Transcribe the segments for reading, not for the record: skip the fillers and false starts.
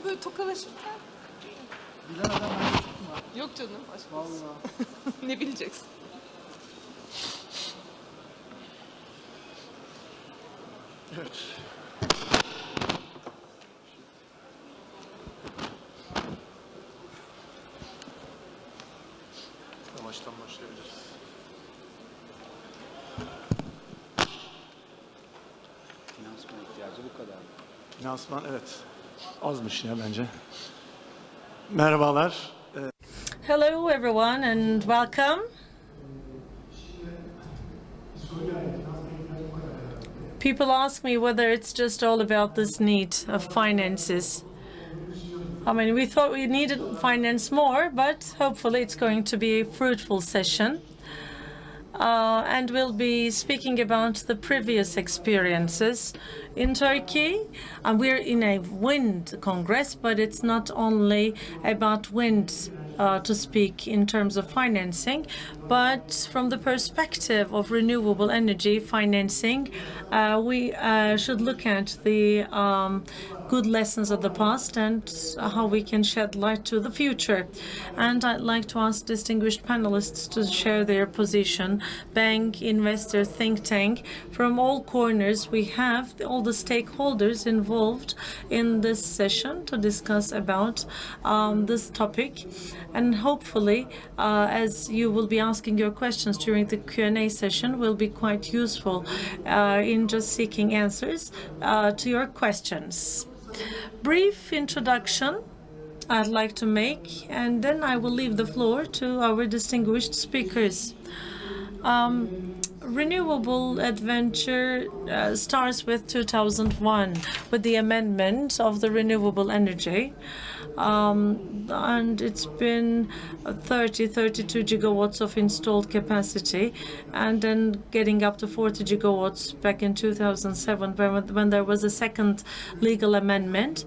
böyle tokalaşırken. Bilen adam bence çıktı mı? Yok canım, aşk olsun. Vallahi. Ne bileceksin? Evet. Baştan başlayabiliriz. Finansman ihtiyacı bu kadar. Finansman evet. Azmış ya bence. Merhabalar. Hello, everyone, and welcome. People ask me whether it's just all about this need of finances. I mean, we thought we needed finance more, but hopefully it's going to be a fruitful session. And we'll be speaking about the previous experiences in Turkey. And we're in a wind congress, but it's not only about wind to speak in terms of financing, but from the perspective of renewable energy financing, we should look at the good lessons of the past and how we can shed light to the future. And I'd like to ask distinguished panelists to share their position. Bank, investor, think tank, from all corners, we have all the stakeholders involved in this session to discuss about this topic. And hopefully, as you will be asking your questions during the Q&A session, will be quite useful in just seeking answers to your questions. Brief introduction I'd like to make, and then I will leave the floor to our distinguished speakers. Renewable adventure starts with 2001 with the amendment of the renewable energy. And it's been 32 gigawatts of installed capacity, and then getting up to 40 gigawatts back in 2007 when there was a second legal amendment.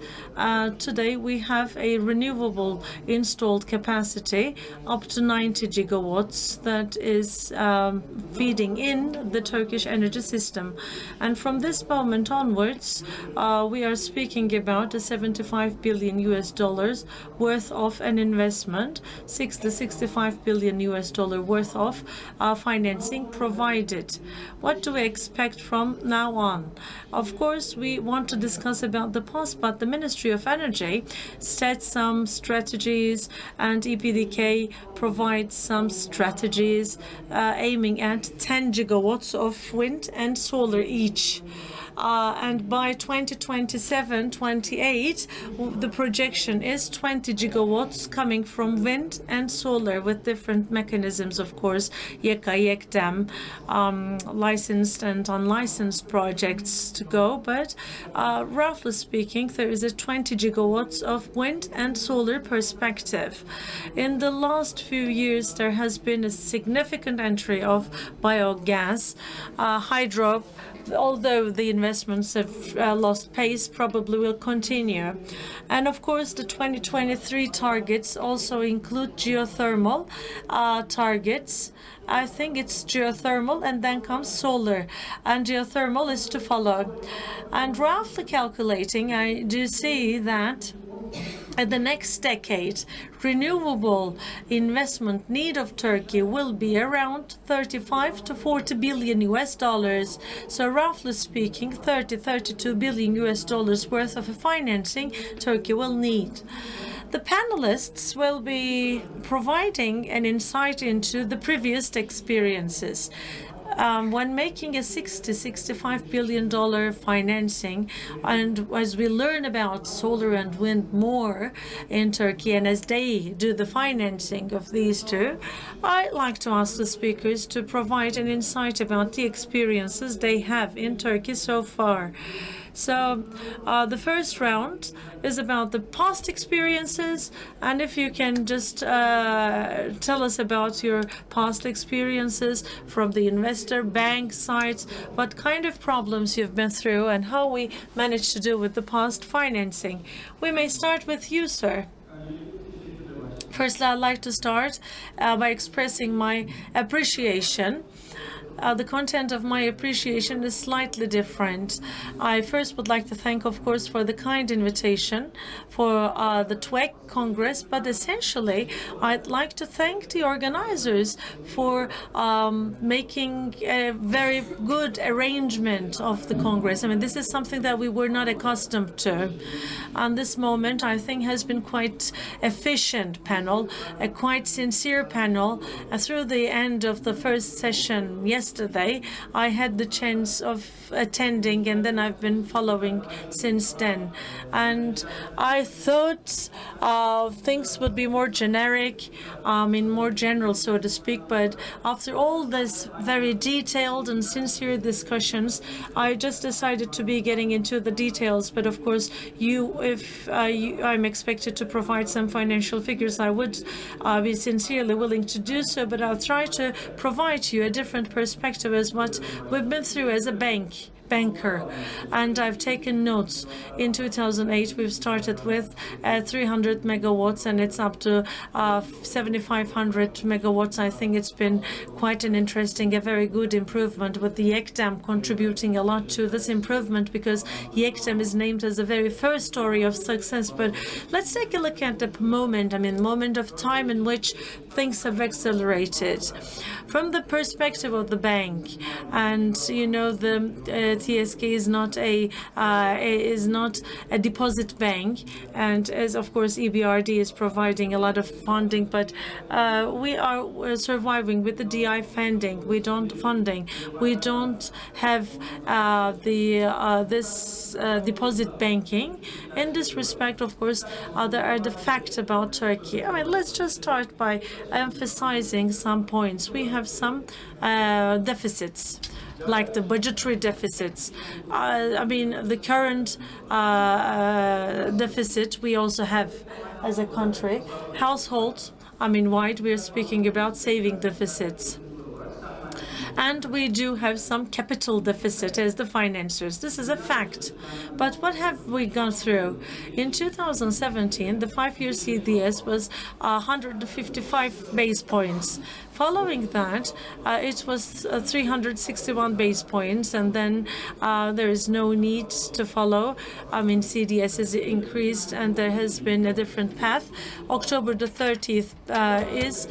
Today we have a renewable installed capacity up to 90 gigawatts that is feeding in the Turkish energy system. And from this moment onwards, we are speaking about a $75 billion worth of an investment, 65 billion US dollar worth of financing provided. What do we expect from now on? Of course, we want to discuss about the past, but the Ministry of Energy sets some strategies, and EPDK provides some strategies aiming at 10 gigawatts of wind and solar each. And by 2027-28, the projection is 20 gigawatts coming from wind and solar with different mechanisms, of course, YEKA, YEKDEM, licensed and unlicensed projects to go. But roughly speaking, there is a 20 gigawatts of wind and solar perspective. In the last few years, there has been a significant entry of biogas, hydro. Although the investments have lost pace, probably will continue. And of course, the 2023 targets also include geothermal targets. I think it's geothermal, and then comes solar, and geothermal is to follow. And roughly calculating, I do see that in the next decade, renewable investment need of Turkey will be around 35 to 40 billion US dollars. So roughly speaking, 32 billion US dollars worth of financing Turkey will need. The panelists will be providing an insight into the previous experiences. When making a $65 billion financing, and as we learn about solar and wind more in Turkey, and as they do the financing of these two, I'd like to ask the speakers to provide an insight about the experiences they have in Turkey so far. So the first round is about the past experiences, and if you can just tell us about your past experiences from the investor bank sides, what kind of problems you've been through and how we managed to deal with the past financing. We may start with you, sir. Firstly, I'd like to start by expressing my appreciation the content of my appreciation is slightly different. I first would like to thank, of course, for the kind invitation for the TWEC Congress, but essentially I'd like to thank the organizers for making a very good arrangement of the Congress. I mean, this is something that we were not accustomed to. And this moment, I think, has been quite efficient panel, a quite sincere panel. Through the end of the first session yesterday, I had the chance of attending, and then I've been following since then. And I thought things would be more generic, more general, so to speak. But after all this very detailed and sincere discussions, I just decided to be getting into the details. But of course, I'm expected to provide some financial figures, I would be sincerely willing to do so. But I'll try to provide you a different perspective as what we've been through as a banker, and I've taken notes. In 2008, we've started with 300 megawatts, and it's up to 7,500 megawatts. I think it's been quite an interesting, a very good improvement, with the YEKDEM contributing a lot to this improvement, because YEKDEM is named as the very first story of success. But let's take a look at the moment of time in which things have accelerated from the perspective of the bank. And the TSK is not a deposit bank, and as of course EBRD is providing a lot of funding, but we are surviving with the DI funding. We don't have this deposit banking. In this respect, of course, there are the facts about Turkey. I mean, let's just start by emphasizing some points. We have some deficits, like the budgetary deficits. The current deficit we also have as a country. Households, wide, we're speaking about saving deficits. And we do have some capital deficit as the financiers. This is a fact. But what have we gone through? In 2017, the 5-year CDS was 155 base points. Following that, it was 361 base points, and then there is no need to follow. CDS has increased, and there has been a different path. October the 30th is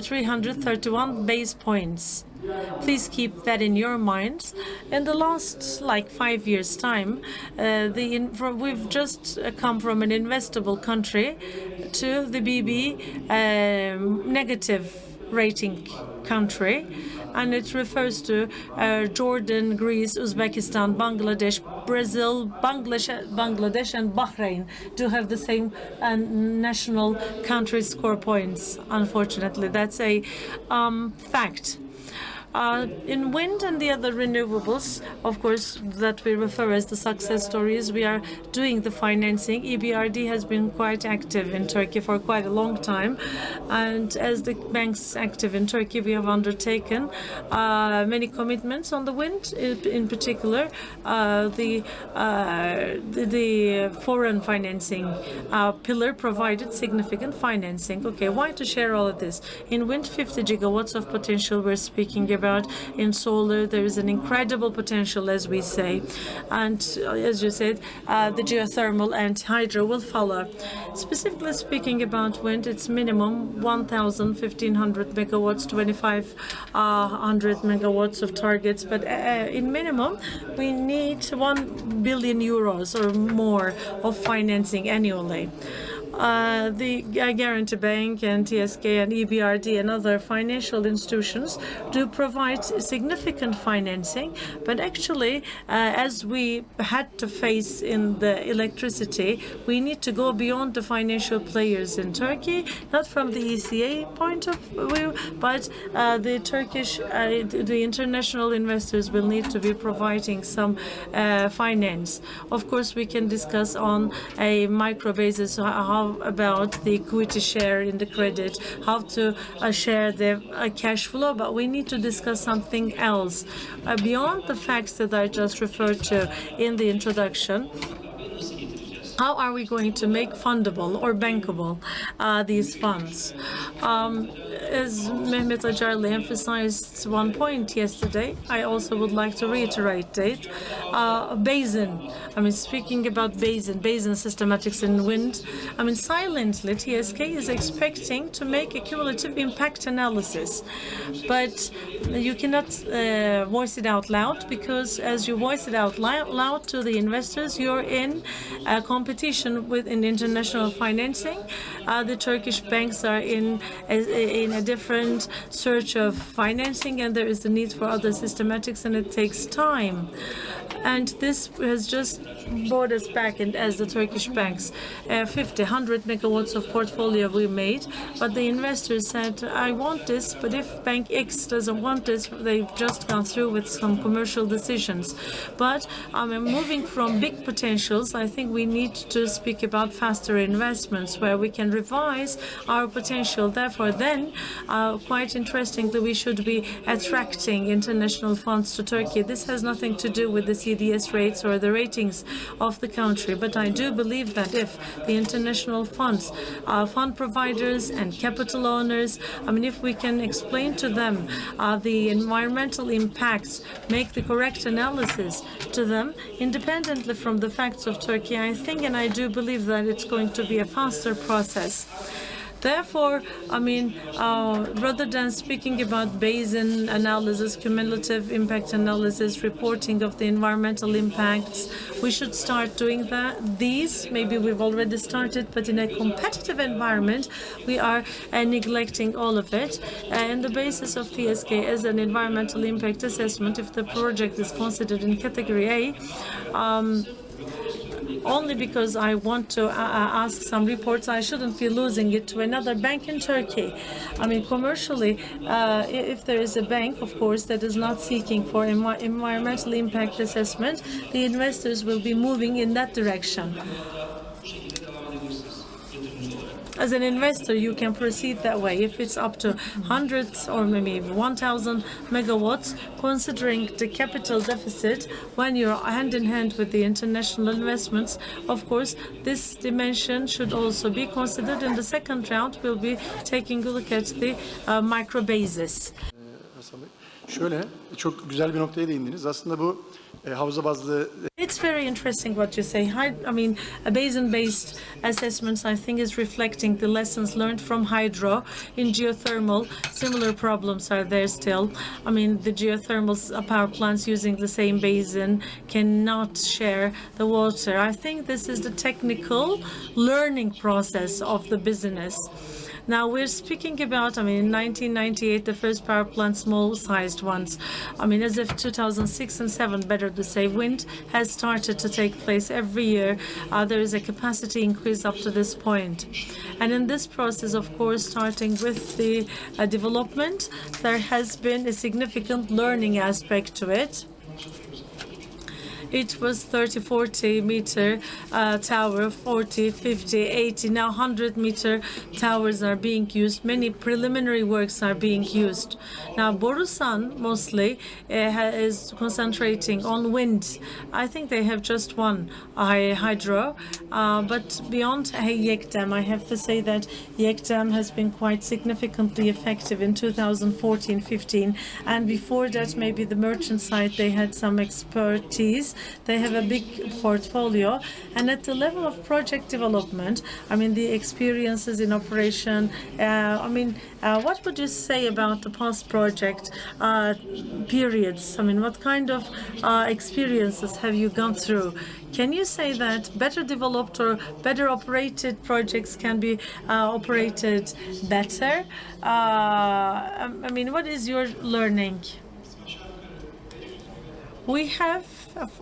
331 base points. Please keep that in your minds. In the last 5 years' time, we've just come from an investable country to the BB negative rating country, and it refers to Jordan, Greece, Uzbekistan, Bangladesh, Brazil, Bangladesh, and Bahrain do have the same national country score points. Unfortunately, that's a fact. In wind and the other renewables, of course, that we refer as the success stories, we are doing the financing. EBRD has been quite active in Turkey for quite a long time. And as the banks active in Turkey, we have undertaken many commitments on the wind. In particular, the foreign financing pillar provided significant financing. Okay, why to share all of this? In wind, 50 gigawatts of potential we're speaking about. In solar, there is an incredible potential, as we say, and as you said, the geothermal and hydro will follow. Specifically speaking about wind, it's minimum 1,500 megawatts, 2,500 megawatts of targets, but in minimum we need 1 billion euros or more of financing annually. The Guarantee Bank and TSK and EBRD and other financial institutions do provide significant financing, but actually, as we had to face in the electricity, we need to go beyond the financial players in Turkey, not from the ECA point of view, but the international investors will need to be providing some finance. Of course, we can discuss on a micro basis how about the equity share in the credit, how to share the cash flow, but we need to discuss something else. Beyond the facts that I just referred to in the introduction, how are we going to make fundable or bankable these funds? as Mehmet Acarlı emphasized one point yesterday, I also would like to reiterate it. Basin. I mean, speaking about basin systematics in wind. I mean, silently, TSK is expecting to make a cumulative impact analysis, but you cannot voice it out loud, because as you voice it out loud to the investors, you're in a competition with international financing. The Turkish banks are in a different search of financing, and there is the need for other systematics, and it takes time. And this has just brought us back in, as the Turkish banks, 100 megawatts of portfolio we made, but the investors said, I want this, but if Bank X doesn't want this, they've just gone through with some commercial decisions. But moving from big potentials, I think we need to speak about faster investments where we can revise our potential. Therefore, then, quite interestingly, we should be attracting international funds to Turkey. This has nothing to do with the CDS rates or the ratings of the country, but I do believe that if the international funds, fund providers and capital owners, I mean, if we can explain to them the environmental impacts, make the correct analysis to them, independently from the facts of Turkey, I think and I do believe that it's going to be a faster process. Therefore, I mean, rather than speaking about basin analysis, cumulative impact analysis, reporting of the environmental impacts, we should start doing that. These, maybe we've already started, but in a competitive environment, we are neglecting all of it. And the basis of TSK as an environmental impact assessment, if the project is considered in category A, only because I want to ask some reports, I shouldn't be losing it to another bank in Turkey. I mean, commercially, if there is a bank, of course, that is not seeking for environmental impact assessment, the investors will be moving in that direction. As an investor, you can proceed that way. If it's up to hundreds or maybe 1,000 megawatts, considering the capital deficit, when you're hand in hand with the international investments, of course, this dimension should also be considered. In the second round, we'll be taking a look at the micro basis. Hasan Bey, şöyle çok güzel bir noktaya değindiniz. Aslında bu havza bazlı. It's very interesting what you say. I mean, a basin-based assessments, I think, is reflecting the lessons learned from hydro. In geothermal, similar problems are there still. I mean, the geothermal power plants using the same basin cannot share the water. I think this is the technical learning process of the business. Now we're speaking about, I mean, in 1998, the first power plant, small-sized ones. I mean, as if 2006 and 7, better to say, wind has started to take place every year. There is a capacity increase up to this point. And in this process, of course, starting with the development, there has been a significant learning aspect to it. It was 30, 40 meter tower, 40, 50, 80, now 100 meter towers are being used. Many preliminary works are being used. Now, Borusan mostly is concentrating on wind. I think they have just one hydro, but beyond Yekdem, I have to say that Yekdem has been quite significantly effective in 2014-15, and before that, maybe the merchant side, they had some expertise. They have a big portfolio, and at the level of project development, I mean, the experiences in operation, what would you say about the past project periods? I mean, what kind of experiences have you gone through? Can you say that better developed or better operated projects can be operated better? I mean, what is your learning? We have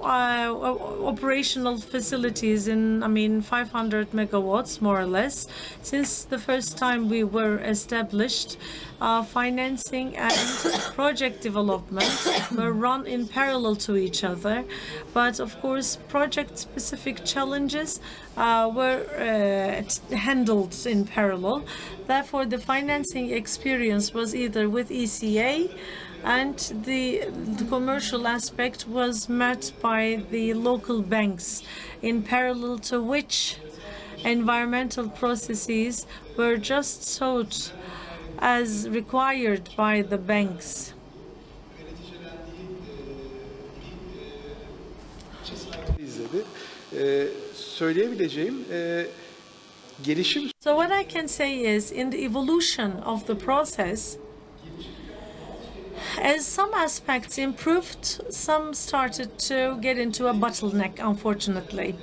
operational facilities in, 500 megawatts, more or less. Since the first time we were established, financing and project development were run in parallel to each other. But of course, project-specific challenges were handled in parallel. Therefore, the financing experience was either with ECA, and the commercial aspect was met by the local banks, in parallel to which environmental processes were just sought as required by the banks. izledi. Söyleyebileceğim gelişim So what I can say is, in the evolution of the process, as some aspects improved, some started to get into a bottleneck, unfortunately.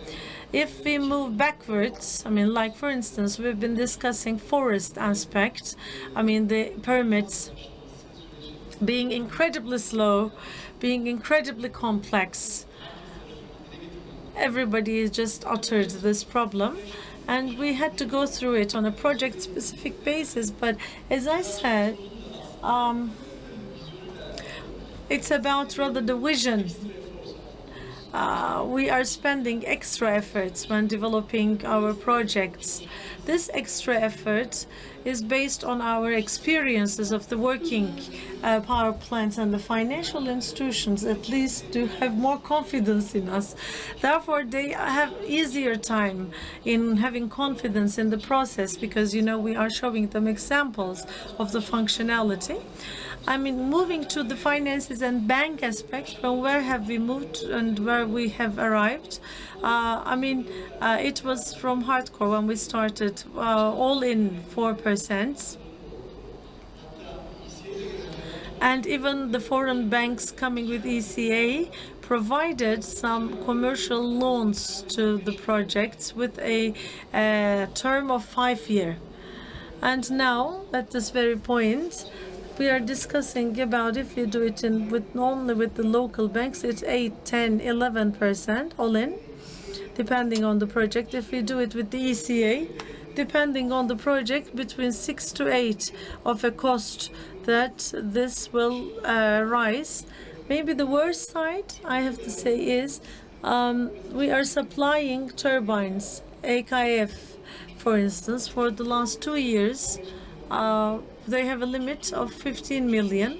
If we move backwards, like for instance, we've been discussing forest aspect, the permits being incredibly slow, being incredibly complex. Everybody just uttered this problem, and we had to go through it on a project-specific basis. But as I said, it's about rather the vision. We are spending extra efforts when developing our projects. This extra effort is based on our experiences of the working power plants, and the financial institutions at least do have more confidence in us. Therefore, they have easier time in having confidence in the process because, we are showing them examples of the functionality. Moving to the finances and bank aspect, from where have we moved and where we have arrived? It was from hardcore when we started, all in 4%. And even the foreign banks coming with ECA provided some commercial loans to the projects with a term of 5 years. And now, at this very point, we are discussing about if you do it only with the local banks, it's 8, 10, 11% all in, depending on the project. If we do it with the ECA, depending on the project, between 6 to 8 of a cost that this will rise. Maybe the worst side, I have to say, is we are supplying turbines, AKF, for instance, for the last 2 years. They have a limit of 15 million,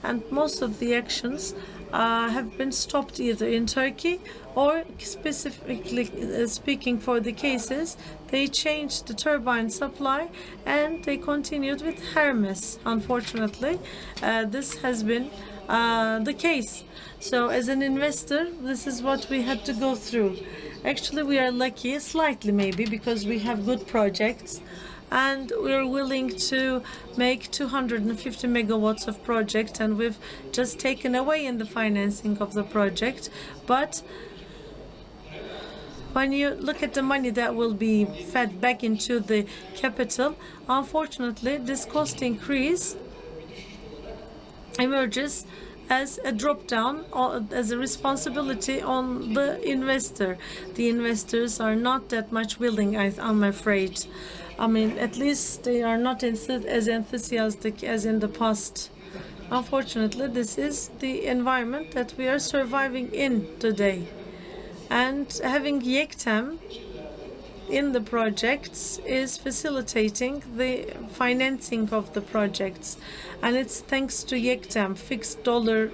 and most of the actions have been stopped either in Turkey or, specifically speaking for the cases, they changed the turbine supply and they continued with Hermes. Unfortunately, this has been the case. So as an investor, this is what we had to go through. Actually, we are lucky, slightly maybe, because we have good projects. And we're willing to make 250 megawatts of project, and we've just taken away in the financing of the project. But when you look at the money that will be fed back into the capital, unfortunately, this cost increase emerges as a drop down, as a responsibility on the investor. The investors are not that much willing, I'm afraid. At least they are not as enthusiastic as in the past. Unfortunately, this is the environment that we are surviving in today. And having YEKTEM in the projects is facilitating the financing of the projects. And it's thanks to YEKTEM, fixed dollar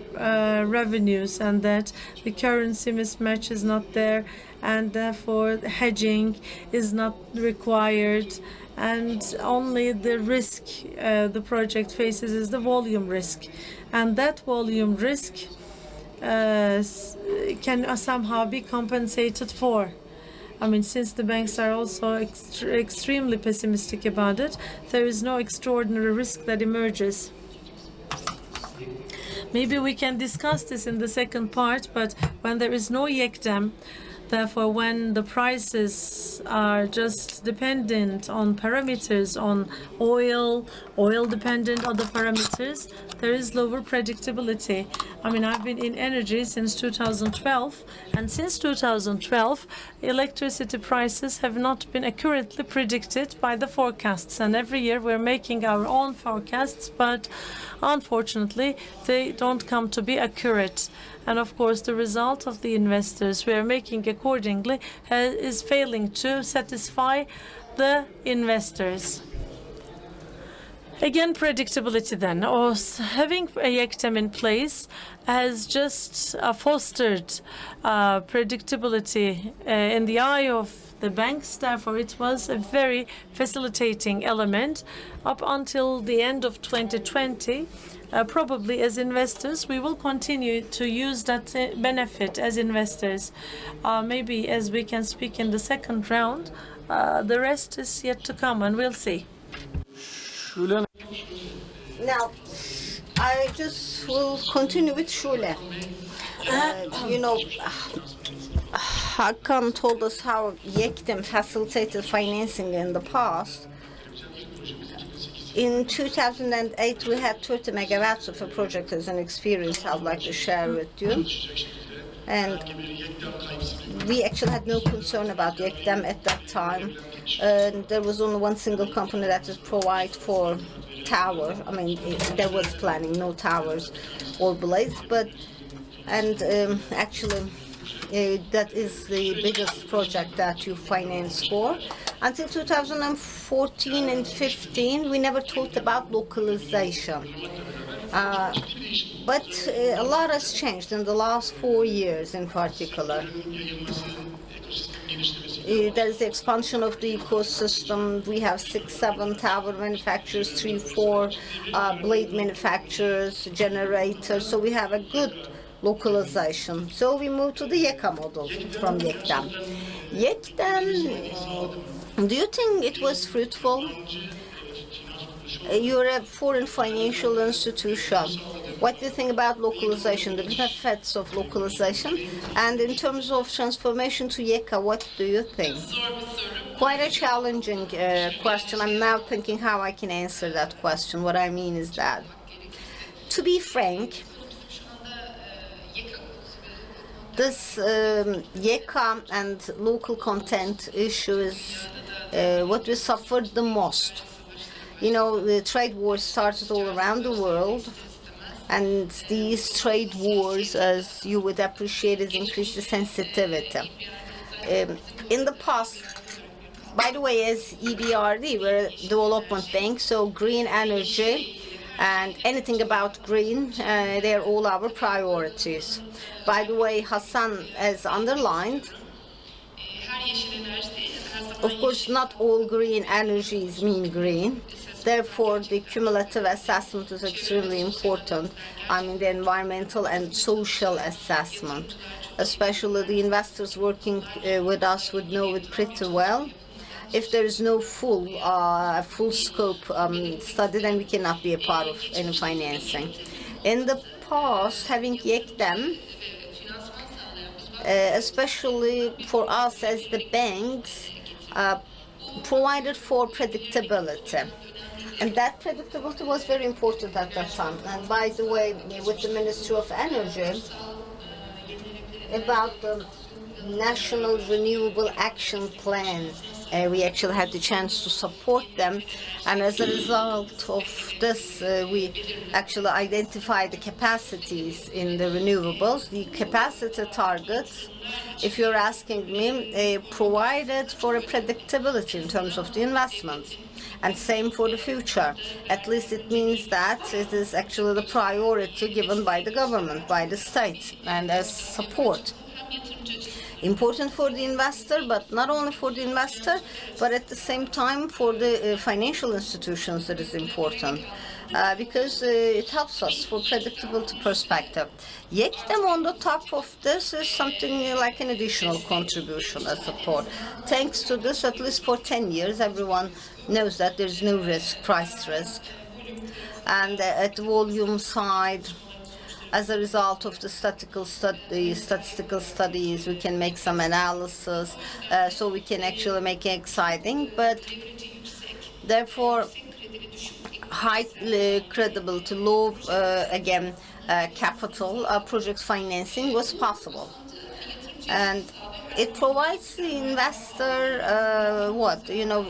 revenues, and that the currency mismatch is not there, and therefore hedging is not required, and only the risk the project faces is the volume risk, and that volume risk can somehow be compensated for. Since the banks are also extremely pessimistic about it, there is no extraordinary risk that emerges. Maybe we can discuss this in the second part, but when there is no YEKTEM, therefore, when the prices are just dependent on parameters, on oil-dependent other parameters, there is lower predictability. I've been in energy since 2012, and since 2012, electricity prices have not been accurately predicted by the forecasts. And every year we're making our own forecasts, but unfortunately, they don't come to be accurate. And of course, the result of the investors we are making accordingly is failing to satisfy the investors. Again, predictability then, or having a YECTEM in place has just fostered predictability in the eye of the banks. Therefore, it was a very facilitating element up until the end of 2020. Probably as investors, we will continue to use that benefit as investors. Maybe as we can speak in the second round, the rest is yet to come, and we'll see. Şule Now, I just will continue with Shule. Hakan told us how YECTEM facilitated financing in the past. In 2008, we had 30 megawatts of a project as an experience I'd like to share with you. And we actually had no concern about YECTEM at that time. There was only one single company that would provide for tower. I mean, there was planning, no towers or blades, actually that is the biggest project that you finance for. Until 2014 and 15, we never talked about localization. But a lot has changed in the last 4 years in particular. There is the expansion of the ecosystem. We have 6, 7 tower manufacturers, 3, 4 blade manufacturers, generators. So we have a good localization. So we moved to the YECA model from YECTEM. YECTEM, do you think it was fruitful? You're a foreign financial institution. What do you think about localization, the benefits of localization? And in terms of transformation to YECA, what do you think? Quite a challenging question. I'm now thinking how I can answer that question. What I mean is that, to be frank, this YECA and local content issue is what we suffered the most. The trade wars started all around the world, and these trade wars, as you would appreciate, has increased the sensitivity. In the past, by the way, as EBRD, we're a development bank, so green energy and anything about green, they're all our priorities. By the way, Hassan has underlined, of course, not all green energies mean green. Therefore, the cumulative assessment is extremely important. I mean, the environmental and social assessment. Especially the investors working with us would know it pretty well. If there is no full scope study, then we cannot be a part of any financing. In the past, having YECTEM, especially for us as the banks, provided for predictability. And that predictability was very important at that time. And by the way, with the Ministry of Energy, about the National Renewable Action Plan, we actually had the chance to support them. And as a result of this, we actually identified the capacities in the renewables. The capacity targets, if you're asking me, provided for a predictability in terms of the investments. And same for the future. At least it means that it is actually the priority given by the government, by the state, and as support. Important for the investor, but not only for the investor, but at the same time for the financial institutions it is important. Because it helps us for predictability perspective. YECTEM on the top of this is something like an additional contribution as support. Thanks to this, at least for 10 years, everyone knows that there's no risk, price risk. And at the volume side, as a result of the statistical studies, we can make some analysis, so we can actually make it exciting. But therefore, high credibility, low capital project financing was possible, and it provides the investor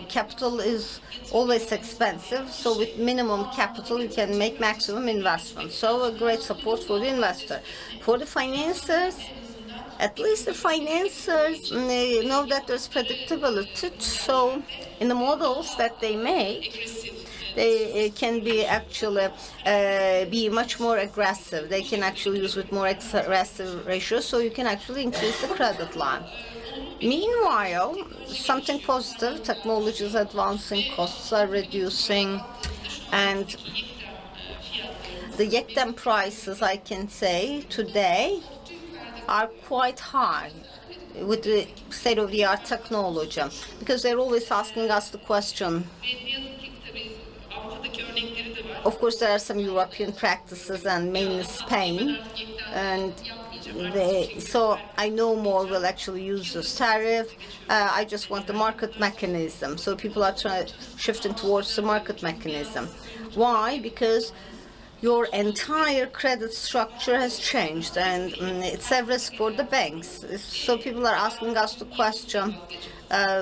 capital is always expensive, so with minimum capital you can make maximum investment. So a great support for the investor. For the financiers, at least the financiers know that there's predictability, so in the models that they make, they can be actually be much more aggressive. They can actually use with more aggressive ratios, so you can actually increase the credit line. Meanwhile, something positive, technology is advancing, costs are reducing, and the yekten prices, I can say, today are quite high with the state-of-the-art technology, because they're always asking us the question. Of course, there are some European practices and mainly Spain, and so I know more will actually use this tariff. I just want the market mechanism. So people are shifting towards the market mechanism. Why? Because your entire credit structure has changed, and it's a risk for the banks. So people are asking us the question,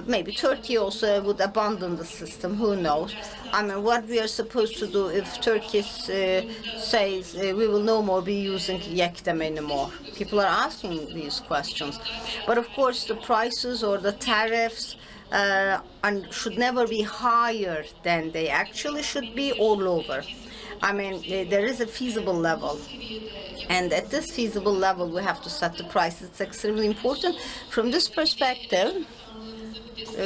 maybe Turkey also would abandon the system, who knows? I mean, what we are supposed to do if Turkey says we will no more be using yektem anymore? People are asking these questions. But of course, the prices or the tariffs should never be higher than they actually should be or lower. I mean, there is a feasible level. And at this feasible level, we have to set the price. It's extremely important. From this perspective,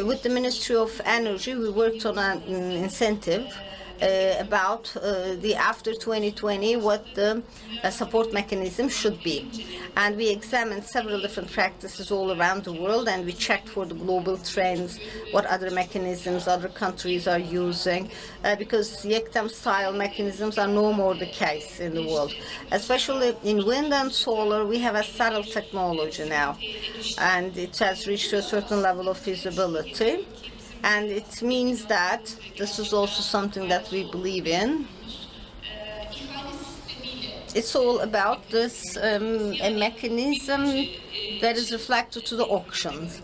with the Ministry of Energy, we worked on an incentive about the after 2020, what the support mechanism should be. And we examined several different practices all around the world, and we checked for the global trends, what other mechanisms other countries are using, because yektem-style mechanisms are no more the case in the world. Especially in wind and solar, we have a subtle technology now, and it has reached a certain level of feasibility. And it means that this is also something that we believe in. It's all about this a mechanism that is reflected to the auctions.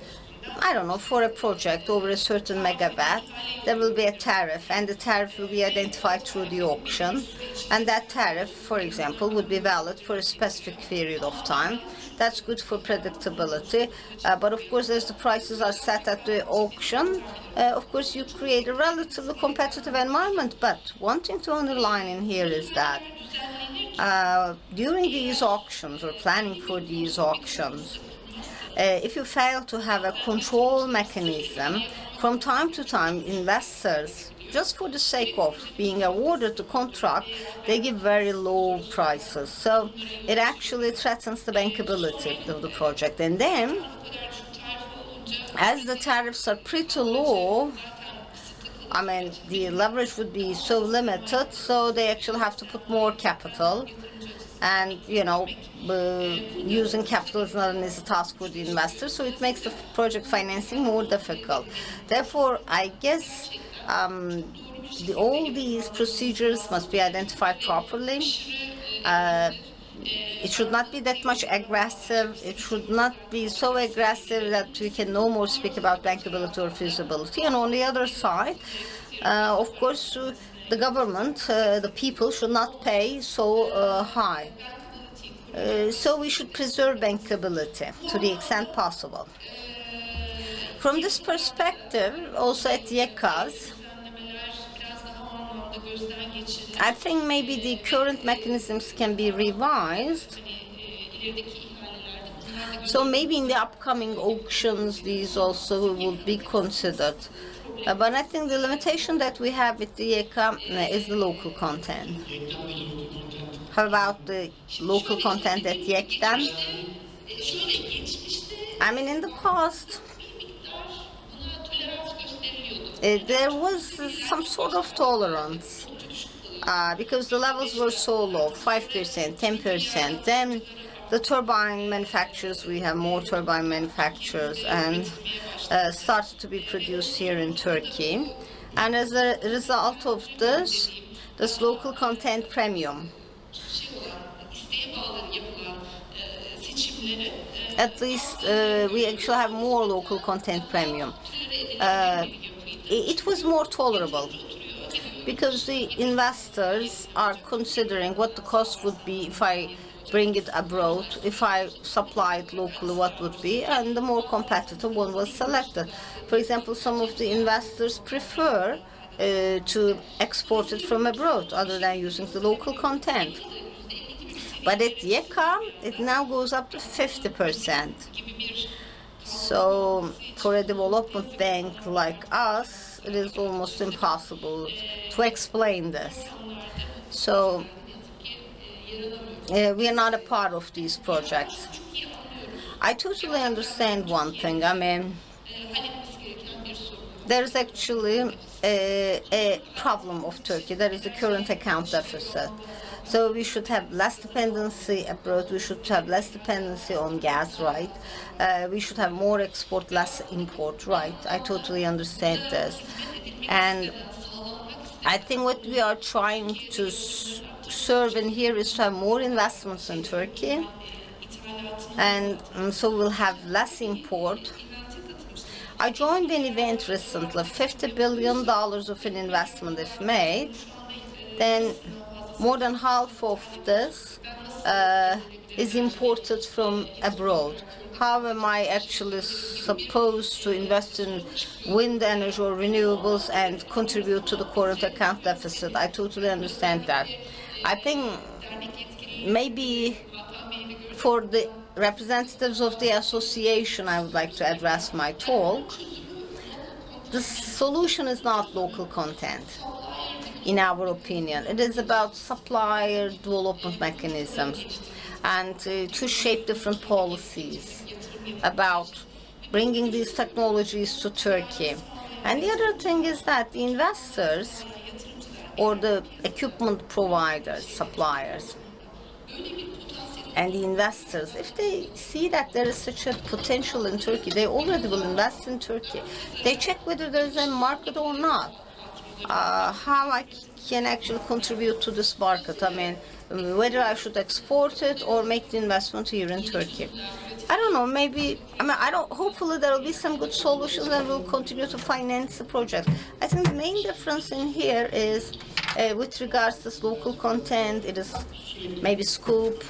I don't know, for a project over a certain megawatt, there will be a tariff, and the tariff will be identified through the auction. And that tariff, for example, would be valid for a specific period of time. That's good for predictability. But of course, as the prices are set at the auction, of course, you create a relatively competitive environment. But one thing to underline in here is that during these auctions or planning for these auctions, if you fail to have a control mechanism, from time to time, investors, just for the sake of being awarded the contract, they give very low prices. So it actually threatens the bankability of the project. And then, as the tariffs are pretty low, I mean, the leverage would be so limited, so they actually have to put more capital. And, you know, using capital is not an easy task for the investor, so it makes the project financing more difficult. Therefore, I guess all these procedures must be identified properly. It should not be that much aggressive. It should not be so aggressive that we can no more speak about bankability or feasibility. And on the other side, of course, the government, the people should not pay so high. So we should preserve bankability to the extent possible. From this perspective, also at YEKAS, I think maybe the current mechanisms can be revised. So maybe in the upcoming auctions, these also will be considered. But I think the limitation that we have with the YEKA is the local content. How about the local content at YEK'ten? I mean, in the past, there was some sort of tolerance because the levels were so low, 5%, 10%. Then the turbine manufacturers, we have more turbine manufacturers, and started to be produced here in Turkey. And as a result of this local content premium, at least we actually have more local content premium. It was more tolerable because the investors are considering what the cost would be if I bring it abroad, if I supply it locally, what would be, and the more competitive one was selected. For example, some of the investors prefer to export it from abroad other than using the local content. But at YECA, it now goes up to 50%. So for a development bank like us, it is almost impossible to explain this. So we are not a part of these projects. I totally understand one thing. I mean, there is actually a problem of Turkey. There is a current account deficit. So we should have less dependency abroad. We should have less dependency on gas, right? We should have more export, less import, right? I totally understand this. And I think what we are trying to serve in here is to have more investments in Turkey. And so we'll have less import. I joined an event recently, $50 billion of an investment if made, then more than half of this is imported from abroad. How am I actually supposed to invest in wind energy or renewables and contribute to the current account deficit? I totally understand that. I think maybe for the representatives of the association, I would like to address my talk. The solution is not local content, in our opinion. It is about supplier development mechanisms and to shape different policies about bringing these technologies to Turkey. And the other thing is that the investors or the equipment providers, suppliers, and the investors, if they see that there is such a potential in Turkey, they already will invest in Turkey. They check whether there is a market or not. How I can actually contribute to this market. I mean, whether I should export it or make the investment here in Turkey. I don't know, maybe, hopefully there will be some good solutions and we'll continue to finance the project. I think the main difference in here is with regards to this local content, it is maybe scope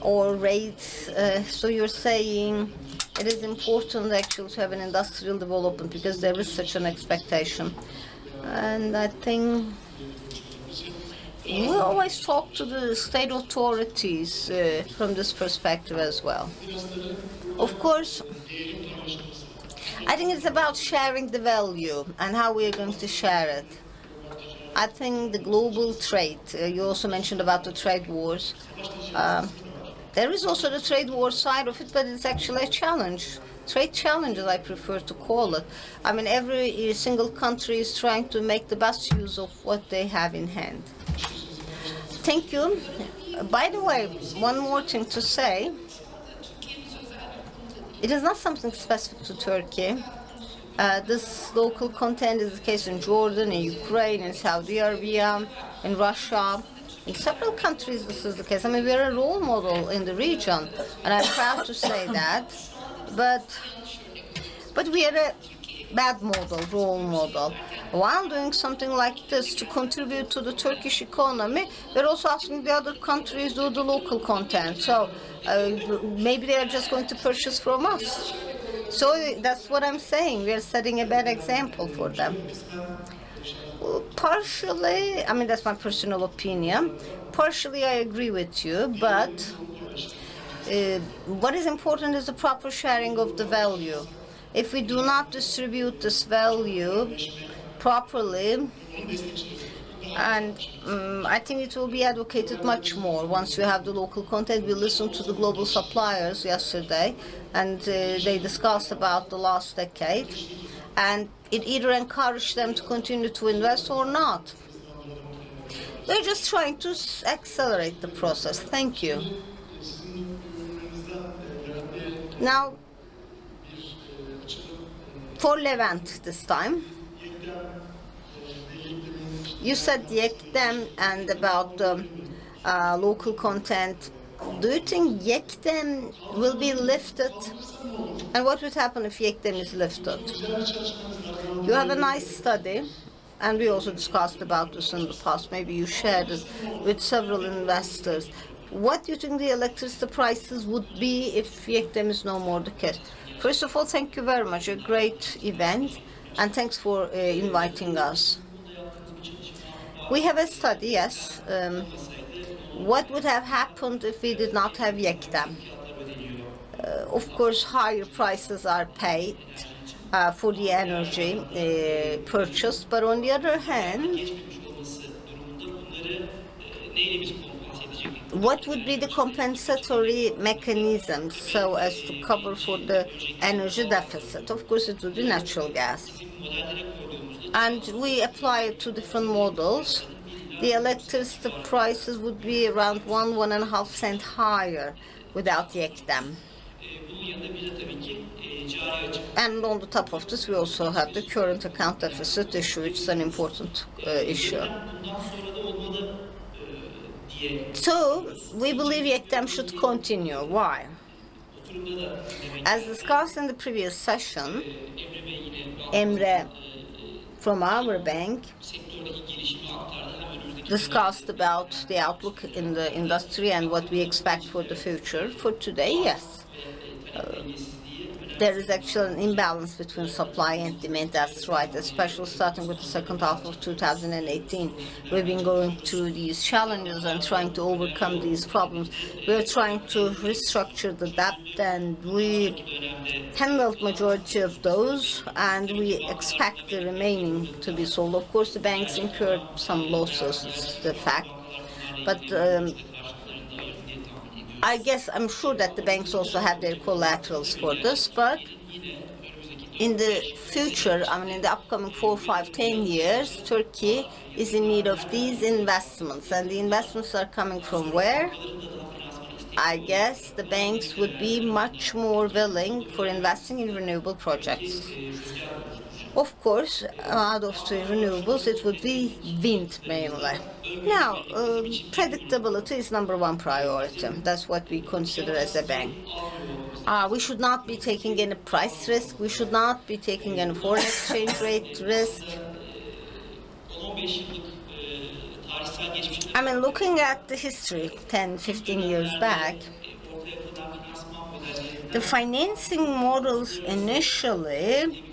or rates. So you're saying it is important actually to have an industrial development because there is such an expectation. And I think we always talk to the state authorities from this perspective as well. Of course, I think it's about sharing the value and how we are going to share it. I think the global trade, you also mentioned about the trade wars. There is also the trade war side of it, but it's actually a challenge. Trade challenges, I prefer to call it. I mean, every single country is trying to make the best use of what they have in hand. Thank you. By the way, one more thing to say. It is not something specific to Turkey. This local content is the case in Jordan, in Ukraine, in Saudi Arabia, in Russia. In several countries this is the case. I mean, we are a role model in the region, and I'm proud to say that. But we are a bad model, role model. While doing something like this to contribute to the Turkish economy, we're also asking the other countries to do the local content. So maybe they are just going to purchase from us. So that's what I'm saying. We are setting a bad example for them. Partially, I mean, that's my personal opinion. Partially, I agree with you, but what is important is the proper sharing of the value. If we do not distribute this value properly, and I think it will be advocated much more once you have the local content. We listened to the global suppliers yesterday, and they discussed about the last decade, and it either encouraged them to continue to invest or not. They're just trying to accelerate the process. Thank you. Now, for Levant this time, you said YECDEM and about the local content. Do you think YECDEM will be lifted? And what would happen if YECDEM is lifted? You have a nice study, and we also discussed about this in the past. Maybe you shared it with several investors. What do you think the electricity prices would be if YECDEM is no more the case? First of all, thank you very much. A great event, and thanks for inviting us. We have a study, yes. What would have happened if we did not have YEKDEM? Of course, higher prices are paid for the energy purchased, but on the other hand, what would be the compensatory mechanism so as to cover for the energy deficit? Of course, it would be natural gas. And we apply it to different models. The electricity prices would be around 1.5 cent higher without YEKDEM. And on the top of this, we also have the current account deficit issue, which is an important issue. So we believe YEKDEM should continue. Why? As discussed in the previous session, Emre from our bank discussed about the outlook in the industry and what we expect for the future. For today, yes. There is actually an imbalance between supply and demand, that's right, especially starting with the second half of 2018. We've been going through these challenges and trying to overcome these problems. We're trying to restructure the debt, and we handled majority of those, and we expect the remaining to be sold. Of course, the banks incurred some losses, it's the fact, but I guess I'm sure that the banks also have their collaterals for this, but in the future, I mean in the upcoming 4, 5, 10 years, Turkey is in need of these investments, and the investments are coming from where? I guess the banks would be much more willing for investing in renewable projects. Of course, out of the renewables, it would be wind mainly. Now, predictability is number one priority. That's what we consider as a bank. We should not be taking any price risk. We should not be taking any foreign exchange rate risk. I mean, looking at the history 10, 15 years back, the financing models initially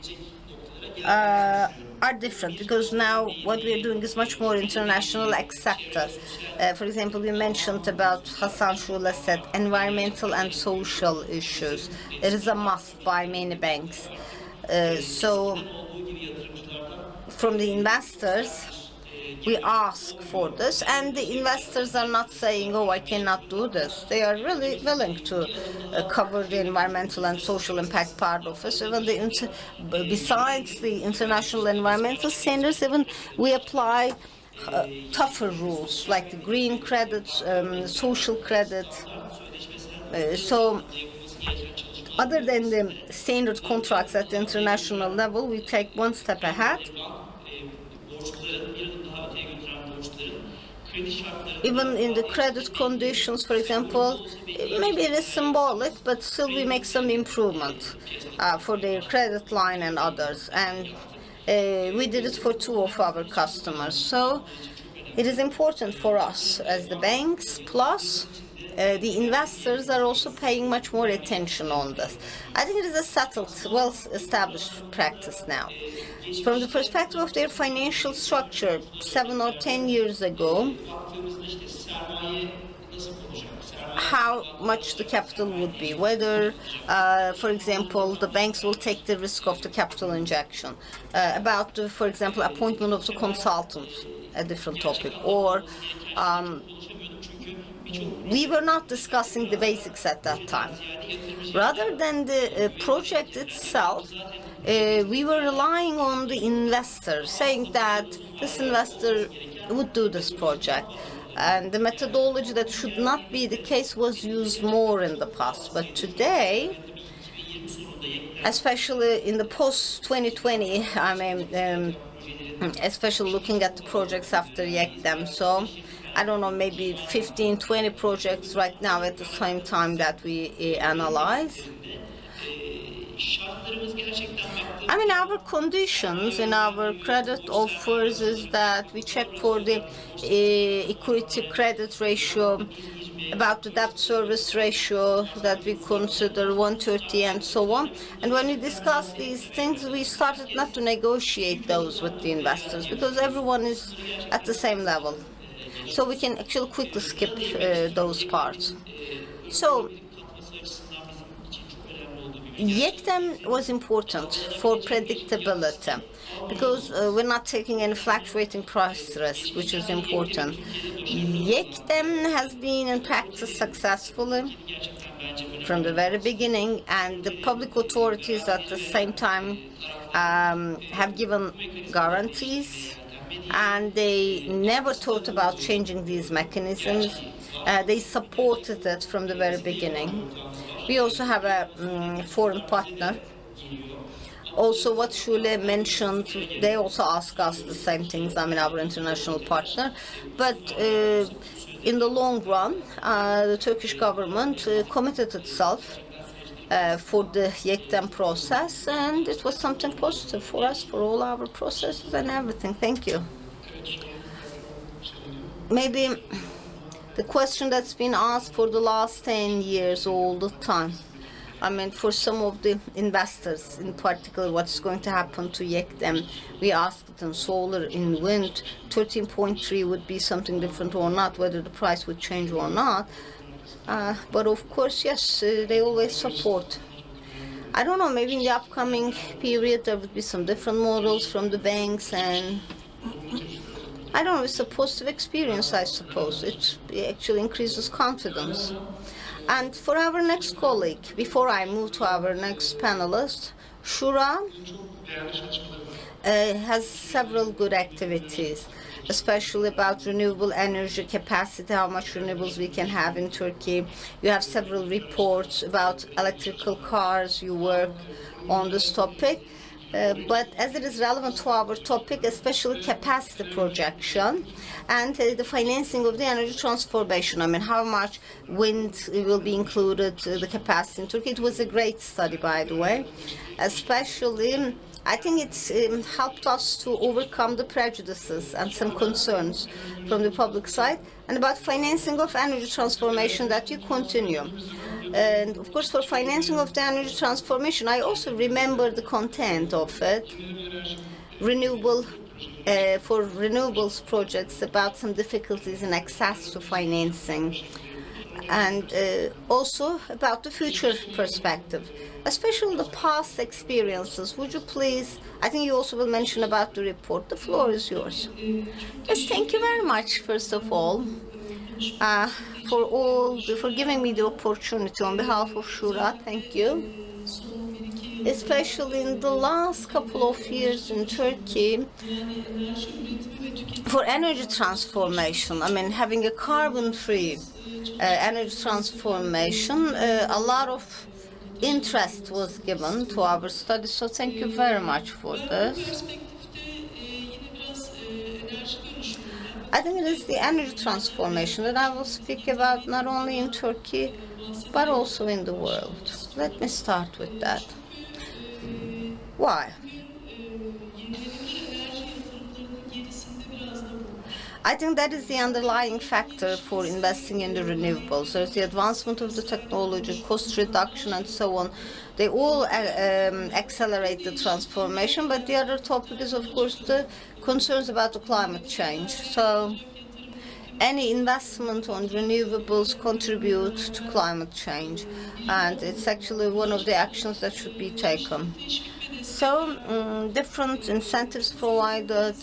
are different, because now what we are doing is much more international accepted. For example, we mentioned about Hasan Şule said environmental and social issues. It is a must by many banks. So from the investors, we ask for this, and the investors are not saying, oh, I cannot do this. They are really willing to cover the environmental and social impact part of it. Even besides the international environmental standards, even we apply tougher rules like the green credit, social credit. So other than the standard contracts at the international level, we take one step ahead. Even in the credit conditions, for example, maybe it is symbolic, but still we make some improvement for their credit line and others. And we did it for 2 of our customers. So it is important for us as the banks, plus the investors are also paying much more attention on this. I think it is a settled, well-established practice now. From the perspective of their financial structure, 7 or 10 years ago, how much the capital would be, whether, for example, the banks will take the risk of the capital injection, about, for example, appointment of the consultant, a different topic, or we were not discussing the basics at that time. Rather than the project itself, we were relying on the investor, saying that this investor would do this project. And the methodology that should not be the case was used more in the past. But today, especially in the post-2020, I mean, especially looking at the projects after YEKDEM, so I don't know, maybe 15, 20 projects right now at the same time that we analyze. I mean, our conditions in our credit offers is that we check for the equity credit ratio about the debt service ratio that we consider 130 and so on. And when we discussed these things, we started not to negotiate those with the investors because everyone is at the same level. So we can actually quickly skip those parts. So YEKDEM was important for predictability because we're not taking any fluctuating price risk, which is important. YEKDEM has been in practice successfully from the very beginning, and the public authorities at the same time have given guarantees, and they never thought about changing these mechanisms. They supported it from the very beginning. We also have a foreign partner. Also, what Shule mentioned, they also ask us the same things, our international partner. But in the long run, the Turkish government committed itself for the YEKDEM process, and it was something positive for us, for all our processes and everything. Thank you. Maybe the question that's been asked for the last 10 years all the time. For some of the investors, in particular, what's going to happen to YEKDEM? We asked it in solar, in wind, 13.3 would be something different or not, whether the price would change or not. But of course, yes, they always support. I don't know, maybe in the upcoming period there would be some different models from the banks, and I don't know, it's a positive experience, I suppose. It actually increases confidence. And for our next colleague, before I move to our next panelist, Shura has several good activities, especially about renewable energy capacity, how much renewables we can have in Turkey. You have several reports about electrical cars. You work on this topic. But as it is relevant to our topic, especially capacity projection and the financing of the energy transformation, how much wind will be included, the capacity in Turkey. It was a great study, by the way. Especially, I think it's helped us to overcome the prejudices and some concerns from the public side, and about financing of energy transformation that you continue. And of course, for financing of the energy transformation, I also remember the content of it. For renewables projects, about some difficulties in access to financing, and also about the future perspective, especially the past experiences. Would you please, I think you also will mention about the report. The floor is yours. Yes, thank you very much, first of all, for giving me the opportunity on behalf of Shura. Thank you. Especially in the last couple of years in Turkey, for energy transformation, having a carbon-free energy transformation, a lot of interest was given to our study, so thank you very much for this. I think it is the energy transformation that I will speak about, not only in Turkey, but also in the world. Let me start with that. Why? I think that is the underlying factor for investing in the renewables. There's the advancement of the technology, cost reduction, and so on. They all accelerate the transformation, but the other topic is, of course, the concerns about the climate change. So any investment on renewables contributes to climate change, and it's actually one of the actions that should be taken. So different incentives provided.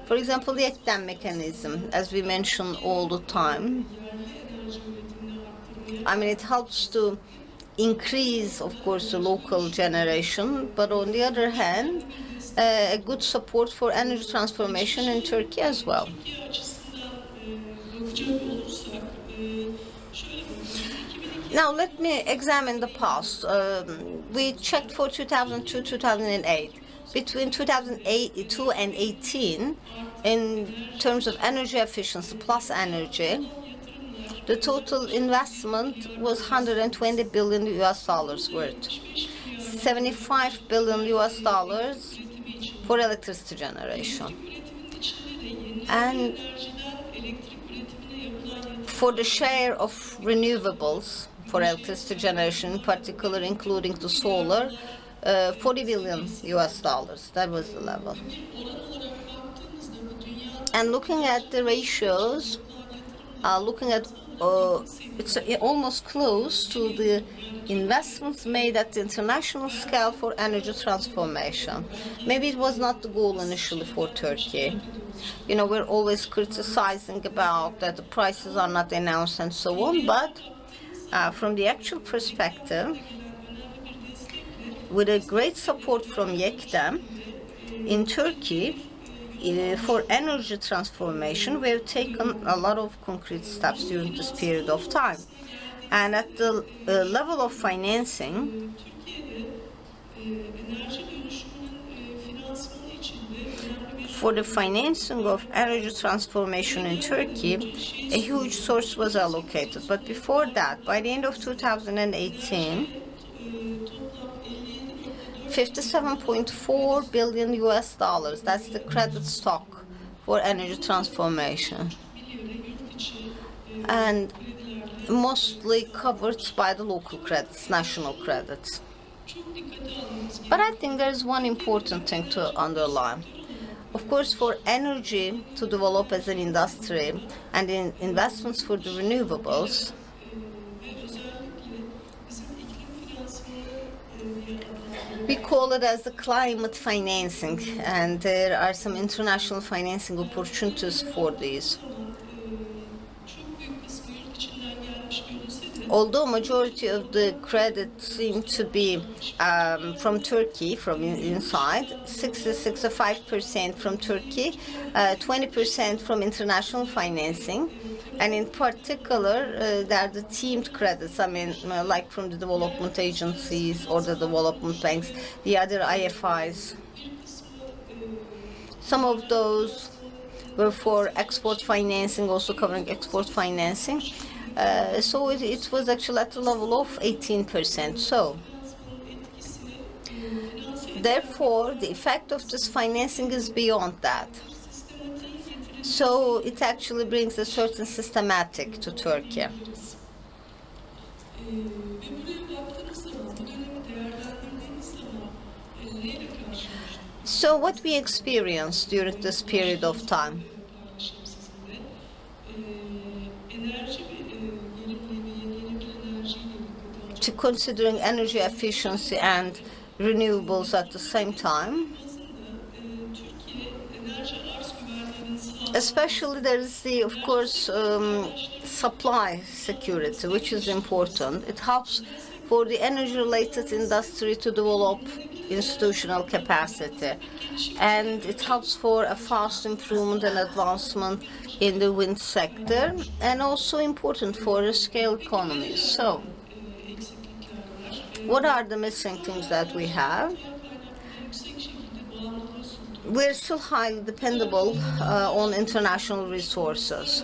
For example, the YEKDEM mechanism, as we mention all the time. It helps to increase, of course, the local generation, but on the other hand, a good support for energy transformation in Turkey as well. Now, let me examine the past. We checked for 2002-2008. Between 2002 and 2018, in terms of energy efficiency plus energy, the total investment was $120 billion worth, 75 billion US for electricity generation, and for the share of renewables for electricity generation, in particular including the solar, 40 billion US dollars. That was the level. And looking at the ratios, looking at it's almost close to the investments made at the international scale for energy transformation. Maybe it was not the goal initially for Turkey. You know, we're always criticizing about that the prices are not announced and so on, but from the actual perspective, with a great support from YEKDEM in Turkey, for energy transformation, we have taken a lot of concrete steps during this period of time. And at the level of financing, for the financing of energy transformation in Turkey, a huge source was allocated. But before that, by the end of 2018, 57.4 billion US dollars. That's the credit stock for energy transformation. And mostly covered by the local credits, national credits. But I think there's one important thing to underline. Of course, for energy to develop as an industry and in investments for the renewables, we call it as the climate financing, and there are some international financing opportunities for these. Although majority of the credit seemed to be from Turkey, from inside, 65% from Turkey, 20% from international financing, and in particular, there are the teamed credits, I mean, like from the development agencies or the development banks, the other IFIs. Some of those were for export financing, also covering export financing. So it was actually at the level of 18%. So, therefore, the effect of this financing is beyond that. So it actually brings a certain systematic to Turkey. So what we experienced during this period of time? To considering energy efficiency and renewables at the same time. Especially there is the, of course, supply security, which is important. It helps for the energy-related industry to develop institutional capacity. And it helps for a fast improvement and advancement in the wind sector, and also important for the scale economies. So, what are the missing things that we have? We're still highly dependable on international resources.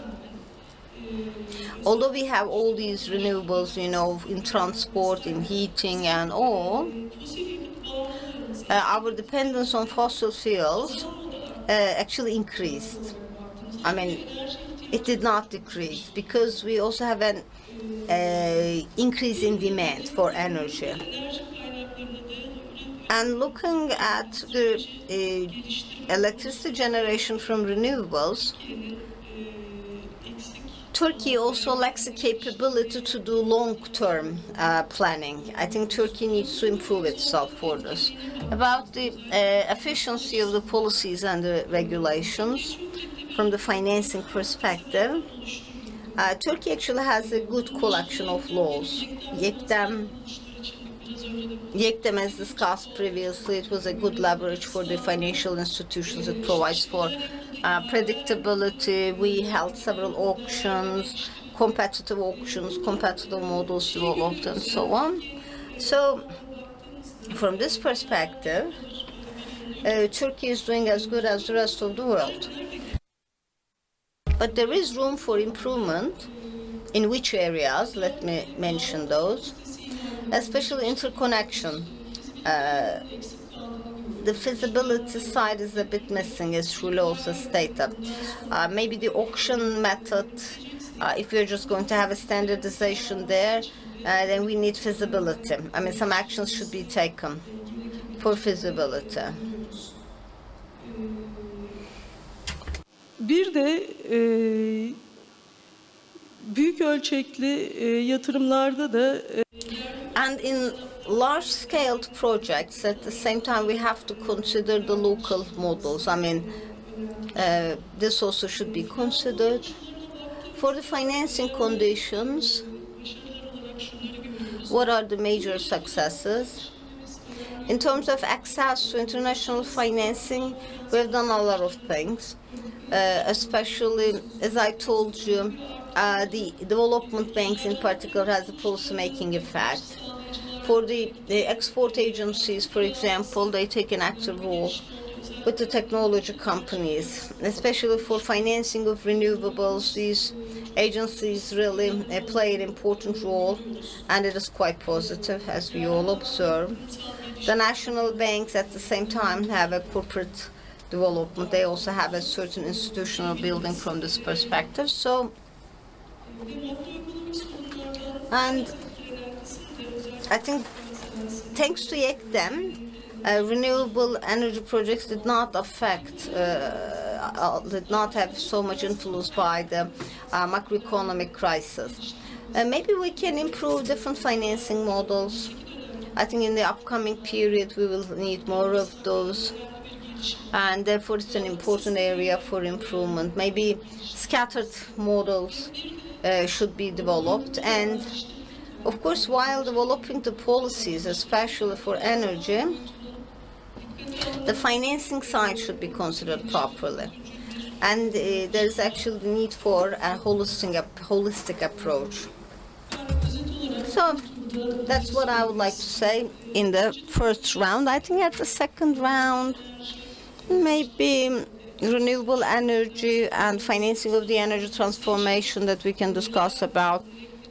Although we have all these renewables, you know, in transport, in heating and all, our dependence on fossil fuels actually increased. I mean, it did not decrease, because we also have an increase in demand for energy. And looking at the electricity generation from renewables, Turkey also lacks the capability to do long-term planning. I think Turkey needs to improve itself for this. About the efficiency of the policies and the regulations from the financing perspective, Turkey actually has a good collection of laws. YEKDEM, as discussed previously, it was a good leverage for the financial institutions. It provides for predictability. We held several auctions, competitive models developed, and so on. So, from this perspective, Turkey is doing as good as the rest of the world. But there is room for improvement. In which areas? Let me mention those. Especially interconnection. The feasibility side is a bit missing, as Shule also stated. Maybe the auction method if we're just going to have a standardization there, then we need feasibility. I mean, some actions should be taken for feasibility. Bir de büyük ölçekli yatırımlarda da And in large-scale projects, at the same time, we have to consider the local models. I mean, this also should be considered. For the financing conditions, what are the major successes? In terms of access to international financing, we have done a lot of things, especially, as I told you, the development banks in particular has a policy-making effect. For the export agencies, for example, they take an active role with the technology companies, especially for financing of renewables. These agencies really play an important role, and it is quite positive, as we all observe. The national banks, at the same time, have a corporate development. They also have a certain institutional building from this perspective. So, and I think thanks to YEKDEM, renewable energy projects did not have so much influence by the macroeconomic crisis. Maybe we can improve different financing models. I think in the upcoming period we will need more of those, and therefore it's an important area for improvement. Maybe scattered models should be developed, and of course, while developing the policies, especially for energy, the financing side should be considered properly. And there is actually the need for a holistic approach. So that's what I would like to say in the first round. I think at the second round, maybe renewable energy and financing of the energy transformation that we can discuss about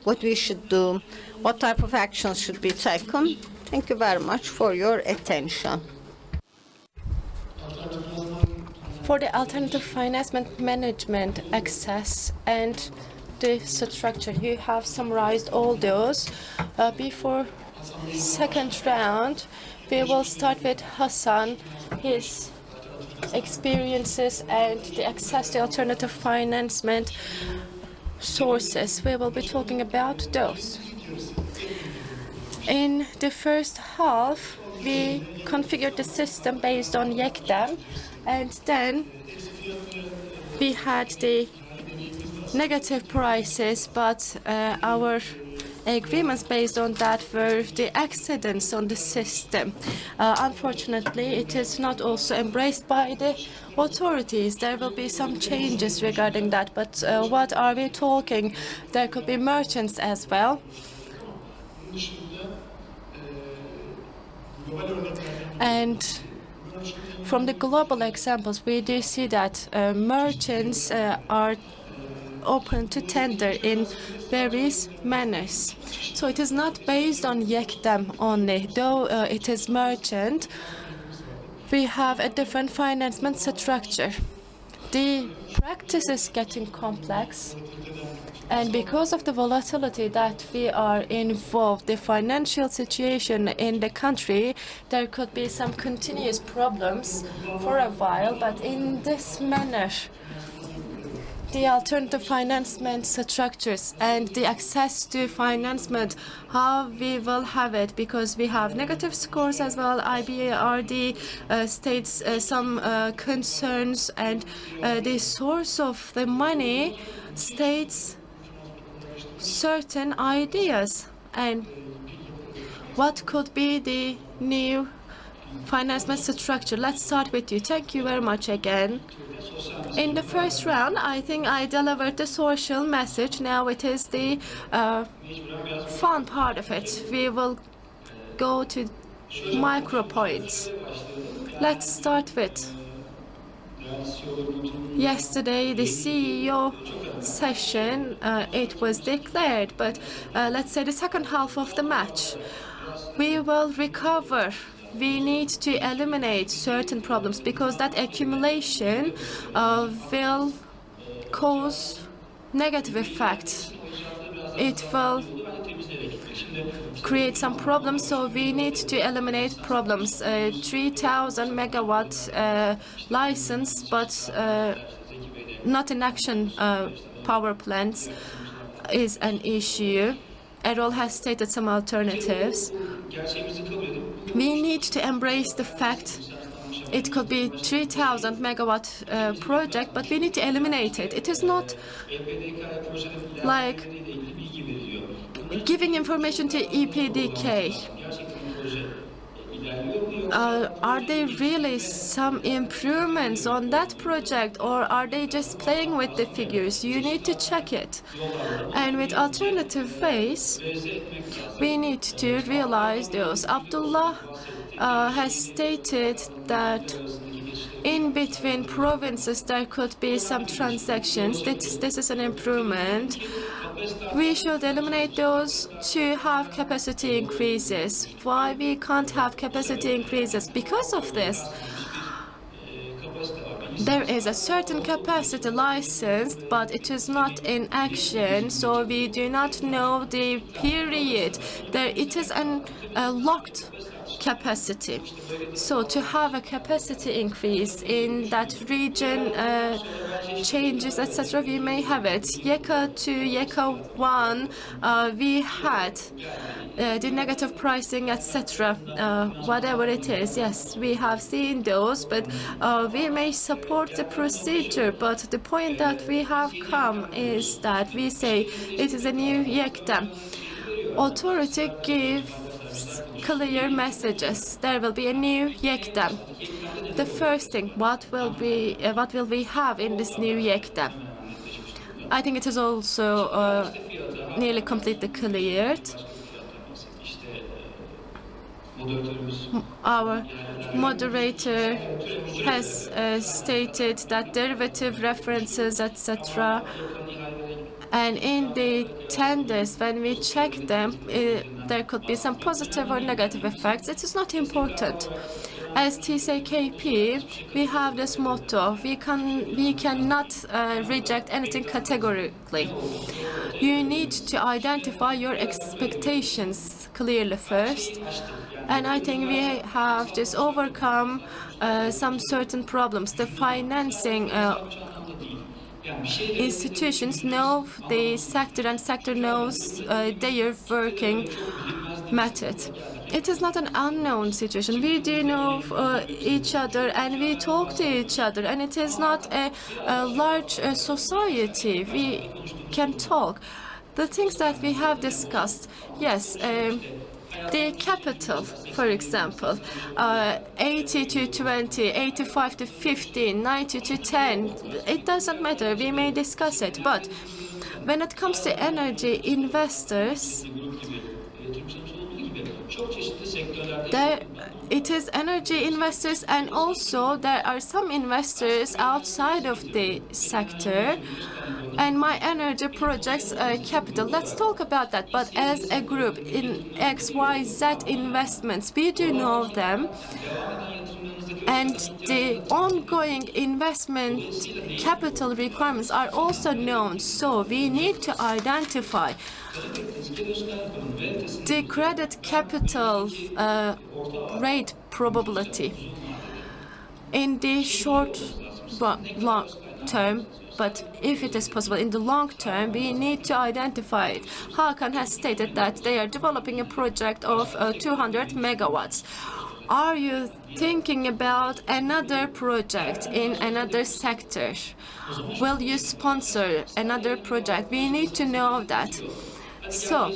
what we should do, what type of actions should be taken. Thank you very much for your attention. For the alternative finance management access and the structure, you have summarized all those. Before second round, we will start with Hassan, his experiences and the access to alternative financement sources. We will be talking about those. In the first half, we configured the system based on YEKDEM, and then we had the negative prices, but our agreements based on that were the accidents on the system. Unfortunately, it is not also embraced by the authorities. There will be some changes regarding that, but what are we talking? There could be merchants as well. And from the global examples, we do see that merchants are open to tender in various manners. So it is not based on YEKDEM only, though it is merchant. We have a different financement structure. The practice is getting complex, and because of the volatility that we are involved, the financial situation in the country, there could be some continuous problems for a while, but in this manner, the alternative financement structures and the access to financement, how we will have it, because we have negative scores as well. IBRD states some concerns, and the source of the money states certain ideas. And what could be the new financement structure? Let's start with you. Thank you very much again. In the first round, I think I delivered the social message. Now it is the fun part of it. We will go to micro points. Let's start with yesterday, the CEO session. It was declared, but let's say the second half of the match, we will recover. We need to eliminate certain problems, because that accumulation will cause negative effect. It will create some problems, so we need to eliminate problems. 3,000 megawatt license, but not in action power plants is an issue. Errol has stated some alternatives. We need to embrace the fact it could be 3,000 megawatt project, but we need to eliminate it. It is not like giving information to EPDK. Are there really some improvements on that project, or are they just playing with the figures? You need to check it. And with alternative ways, we need to realize those. Abdullah has stated that in between provinces there could be some transactions. This is an improvement. We should eliminate those to have capacity increases. Why we can't have capacity increases? Because of this. There is a certain capacity licensed, but it is not in action, so we do not know the period. It is a locked capacity. So to have a capacity increase in that region, changes, etc., we may have it. YECA 2, YECA 1, we had the negative pricing, etc., whatever it is. Yes, we have seen those, but we may support the procedure. But the point that we have come is that we say it is a new YECDAM. Authority gives clear messages. There will be a new YECDAM. The first thing, what will we have in this new YECDAM? I think it is also nearly completely cleared. Our moderator has stated that derivative references, etc., and in the tenders, when we check them, there could be some positive or negative effects. It is not important. As TCKP, we have this motto: we cannot reject anything categorically. You need to identify your expectations clearly first. And I think we have just overcome some certain problems. The financing institutions know the sector, and sector knows their working method. It is not an unknown situation. We do know each other, and we talk to each other, and it is not a large society. We can talk. The things that we have discussed, yes, the capital, for example, 80 to 20, 85 to 15, 90 to 10, it doesn't matter, we may discuss it. But when it comes to energy investors, it is energy investors, and also there are some investors outside of the sector. And my energy projects capital, let's talk about that. But as a group in XYZ investments, we do know them. And the ongoing investment capital requirements are also known. So we need to identify the credit capital rate probability in the short, long term. But if it is possible in the long term, we need to identify it. Hakan has stated that they are developing a project of 200 megawatts. Are you thinking about another project in another sector? Will you sponsor another project? We need to know that. So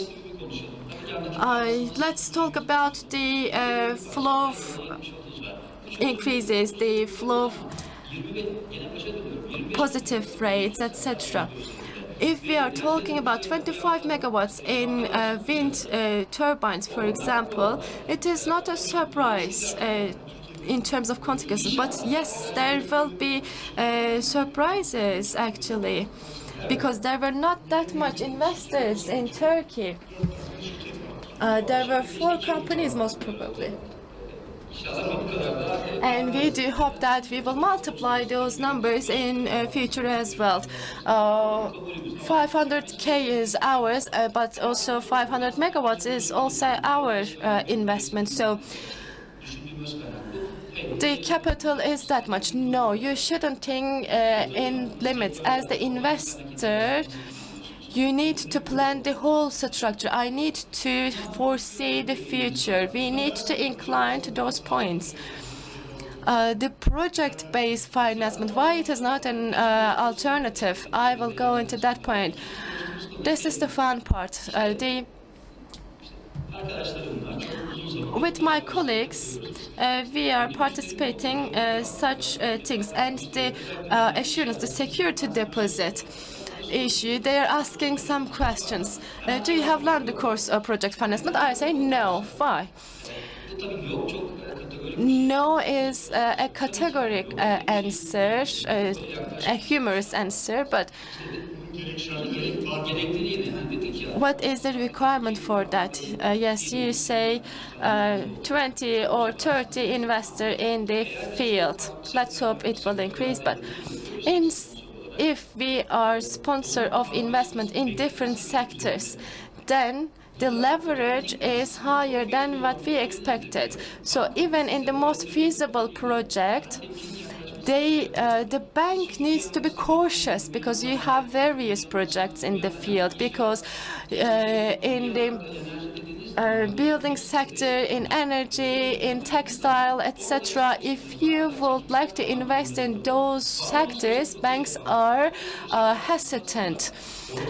let's talk about the flow increases, the flow positive rates, etc. If we are talking about 25 megawatts in wind turbines, for example, it is not a surprise in terms of consequences. But yes, there will be surprises actually, because there were not that much investors in Turkey. There were 4 companies most probably. And we do hope that we will multiply those numbers in future as well. 500K is ours, but also 500 megawatts is also our investment. So the capital is that much. No, you shouldn't think in limits. As the investor, you need to plan the whole structure. I need to foresee the future. We need to incline to those points. The project-based financing, why it is not an alternative, I will go into that point. This is the fun part. With my colleagues, we are participating such things, and the assurance, the security deposit issue, they are asking some questions. Do you have land course project financement? I say no. Why? No is a categoric answer, a humorous answer, but what is the requirement for that? Yes, you say 20 or 30 investor in the field. Let's hope it will increase, but if we are sponsor of investment in different sectors, then the leverage is higher than what we expected. So even in the most feasible project, the bank needs to be cautious because you have various projects in the field, because in the building sector, in energy, in textile, etc. If you would like to invest in those sectors, banks are hesitant,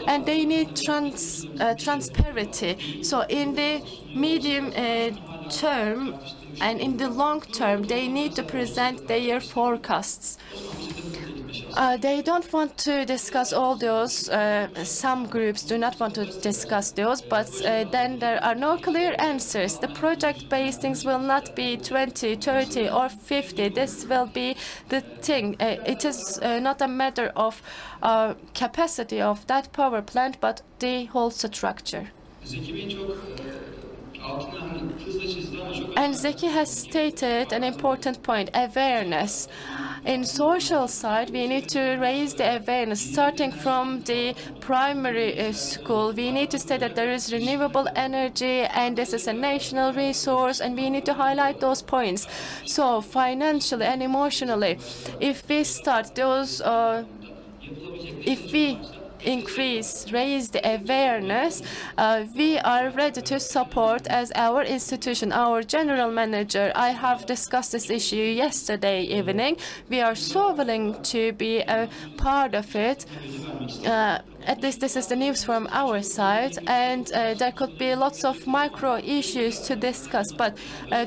and they need transparency. So in the medium term and in the long term, they need to present their forecasts. They don't want to discuss all those. Some groups do not want to discuss those, but then there are no clear answers. The project-based things will not be 20, 30, or 50. This will be the thing. It is not a matter of capacity of that power plant, but the whole structure. And Zeki has stated an important point: awareness. In social side, we need to raise the awareness starting from the primary school. We need to say that there is renewable energy and this is a national resource, and we need to highlight those points. So financially and emotionally, if we start those, if we raise the awareness, we are ready to support as our institution, our general manager. I have discussed this issue yesterday evening. We are so willing to be a part of it. At least this is the news from our side, and there could be lots of micro issues to discuss, but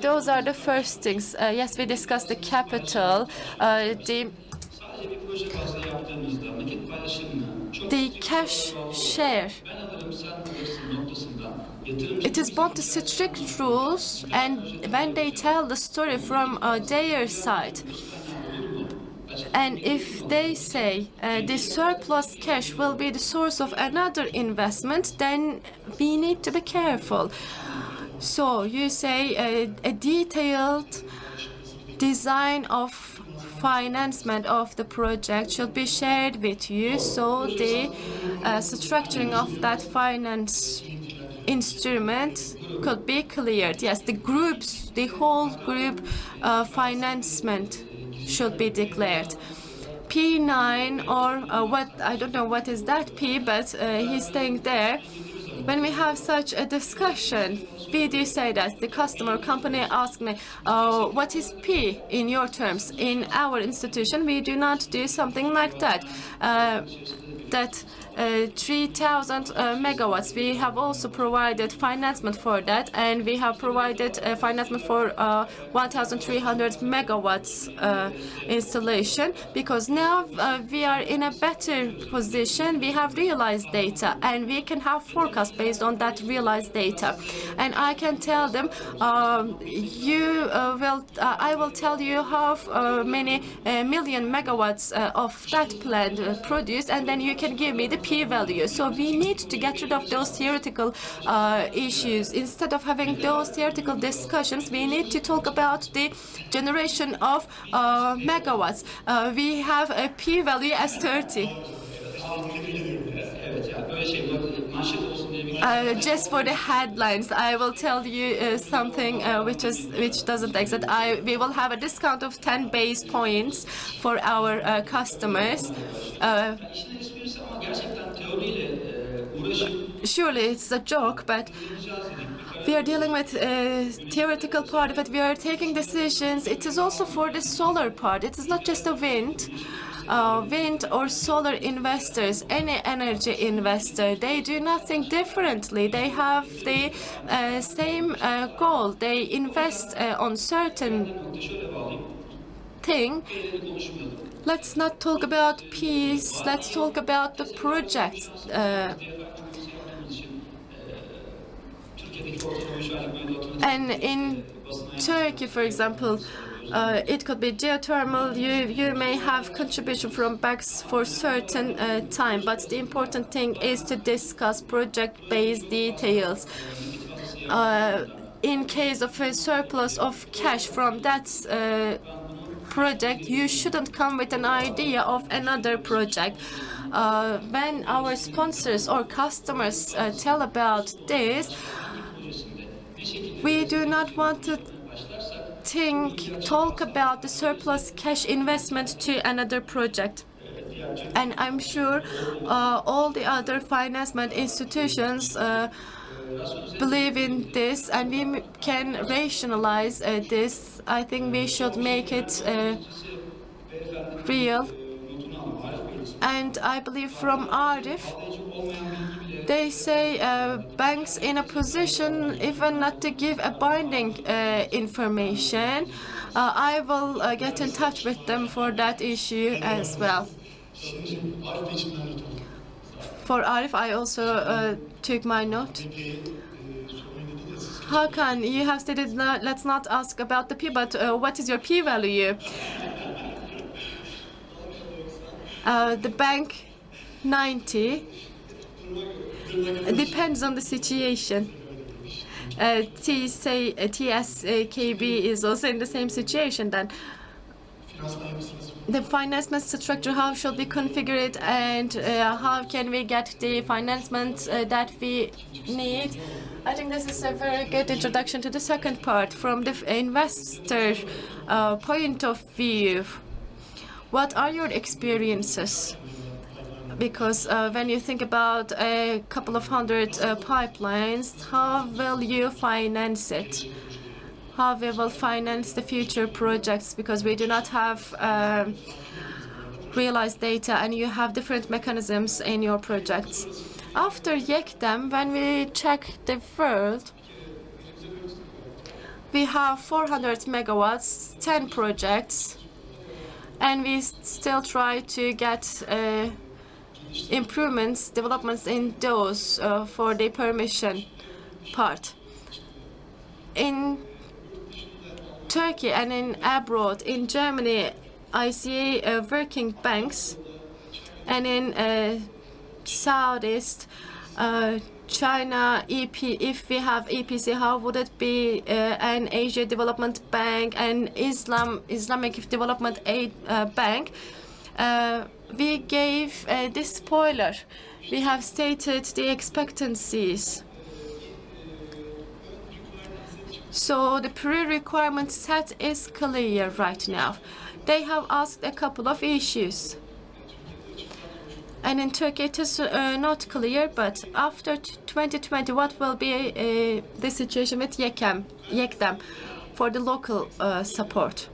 those are the first things. Yes, we discussed the capital, the cash share. It is bound to strict rules, and when they tell the story from their side, and if they say the surplus cash will be the source of another investment, then we need to be careful. So you say a detailed design of financement of the project should be shared with you, so the structuring of that finance instrument could be cleared. Yes, the whole group financement should be declared. P9 or what, I don't know what is that P, but he's staying there. When we have such a discussion, we do say that the customer company asked me, what is P in your terms? In our institution, we do not do something like that. 3,000 megawatts. We have also provided financement for that, and we have provided financement for 1,300 megawatts installation, because now we are in a better position. We have realized data, and we can have forecast based on that realized data. And I can tell them, I will tell you how many million megawatts of that plant produced, and then you can give me the p-value. So we need to get rid of those theoretical issues. Instead of having those theoretical discussions, we need to talk about the generation of megawatts. We have a p-value as 30. Just for the headlines, I will tell you something which doesn't exist. We will have a discount of 10 base points for our customers. Surely it's a joke, but we are dealing with theoretical part of it. We are taking decisions. It is also for the solar part. It is not just the wind. Wind or solar investors, any energy investor, they do nothing differently. They have the same goal. They invest on certain thing. Let's not talk about peace. Let's talk about the projects. And in Turkey, for example, it could be geothermal. You may have contribution from banks for certain time, but the important thing is to discuss project-based details. In case of a surplus of cash from that project, you shouldn't come with an idea of another project. When our sponsors or customers tell about this, we do not want to talk about the surplus cash investment to another project. And I'm sure all the other financement institutions believe in this, and we can rationalize this. I think we should make it real. And I believe from Arif, they say banks in a position even not to give a binding information. I will get in touch with them for that issue as well. For Arif, I also took my note. Hakan, you have stated let's not ask about the P, but what is your P value? The bank 90. Depends on the situation. TSKB is also in the same situation then. The financement structure, how should we configure it, and how can we get the financement that we need? I think this is a very good introduction to the second part. From the investor point of view, what are your experiences? Because when you think about a couple of hundred pipelines, how will you finance it? How we will finance the future projects? Because we do not have realized data, and you have different mechanisms in your projects. After YEKDEM, when we check the world, we have 400 megawatts, 10 projects, and we still try to get improvements, developments in those for the permission part. In Turkey and in abroad, in Germany, I see working banks, and in Southeast China, if we have EPC, how would it be an Asia Development Bank and Islamic Development Aid Bank? We gave this spoiler. We have stated the expectancies. So the pre-requirement set is clear right now. They have asked a couple of issues. And in Turkey it is not clear, but after 2020, what will be the situation with YEKDEM for the local support?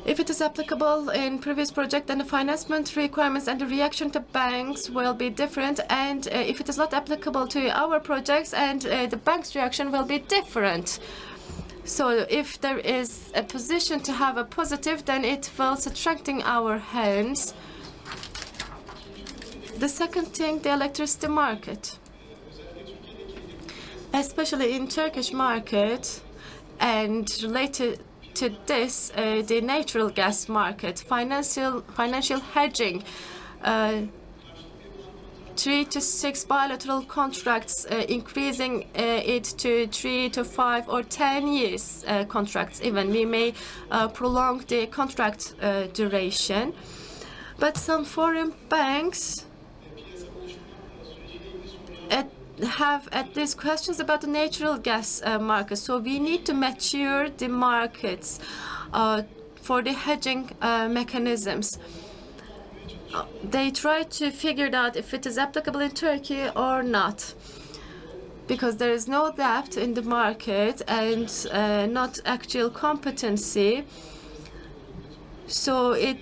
If it is applicable in previous project, then the financement requirements and the reaction to banks will be different. And if it is not applicable to our projects, and the bank's reaction will be different. So if there is a position to have a positive, then it will strengthen our hands. The second thing, the electricity market. Especially in Turkish market, and related to this, the natural gas market, financial hedging 3 to 6 bilateral contracts, increasing it to 3 to 5 or 10 years contracts. Even we may prolong the contract duration. But some foreign banks have at least questions about the natural gas market. So we need to mature the markets for the hedging mechanisms. They try to figure out if it is applicable in Turkey or not, because there is no depth in the market and not actual competency. So it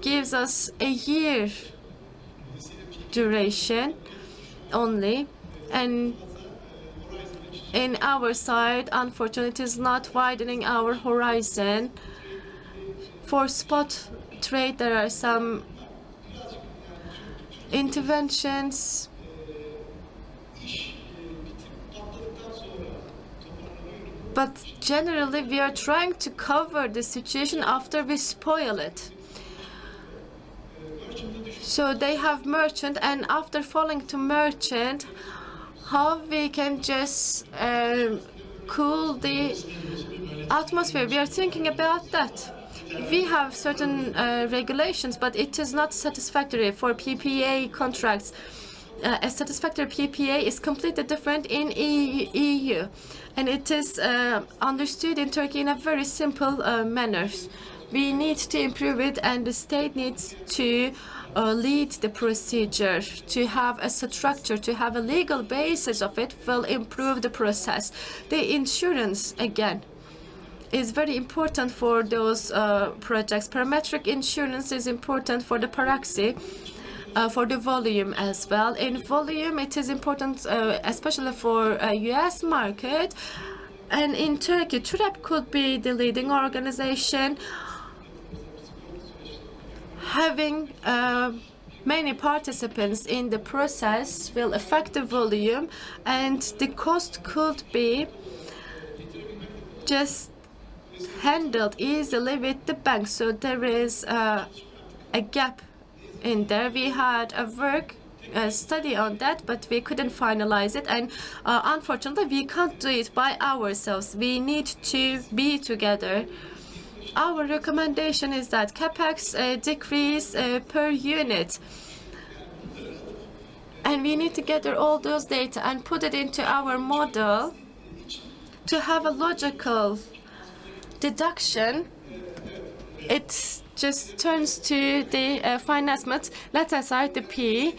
gives us a year duration only. And in our side, unfortunately, it is not widening our horizon. For spot trade, there are some interventions. But generally, we are trying to cover the situation after we spoil it. So they have merchant, and after falling to merchant, how we can just cool the atmosphere. We are thinking about that. We have certain regulations, but it is not satisfactory for PPA contracts. A satisfactory PPA is completely different in EU, and it is understood in Turkey in a very simple manner. We need to improve it, and the state needs to lead the procedure. To have a structure, to have a legal basis of it will improve the process. The insurance, again, is very important for those projects. Parametric insurance is important for the paraxy, for the volume as well. In volume, it is important, especially for a U.S. market. And in Turkey, TWEC could be the leading organization. Having many participants in the process will affect the volume, and the cost could be just handled easily with the bank. So there is a gap in there. We had a study on that, but we couldn't finalize it, and unfortunately we can't do it by ourselves. We need to be together. Our recommendation is that capex decrease per unit, and we need to gather all those data and put it into our model to have a logical deduction. It just turns to the financement. Let aside the P.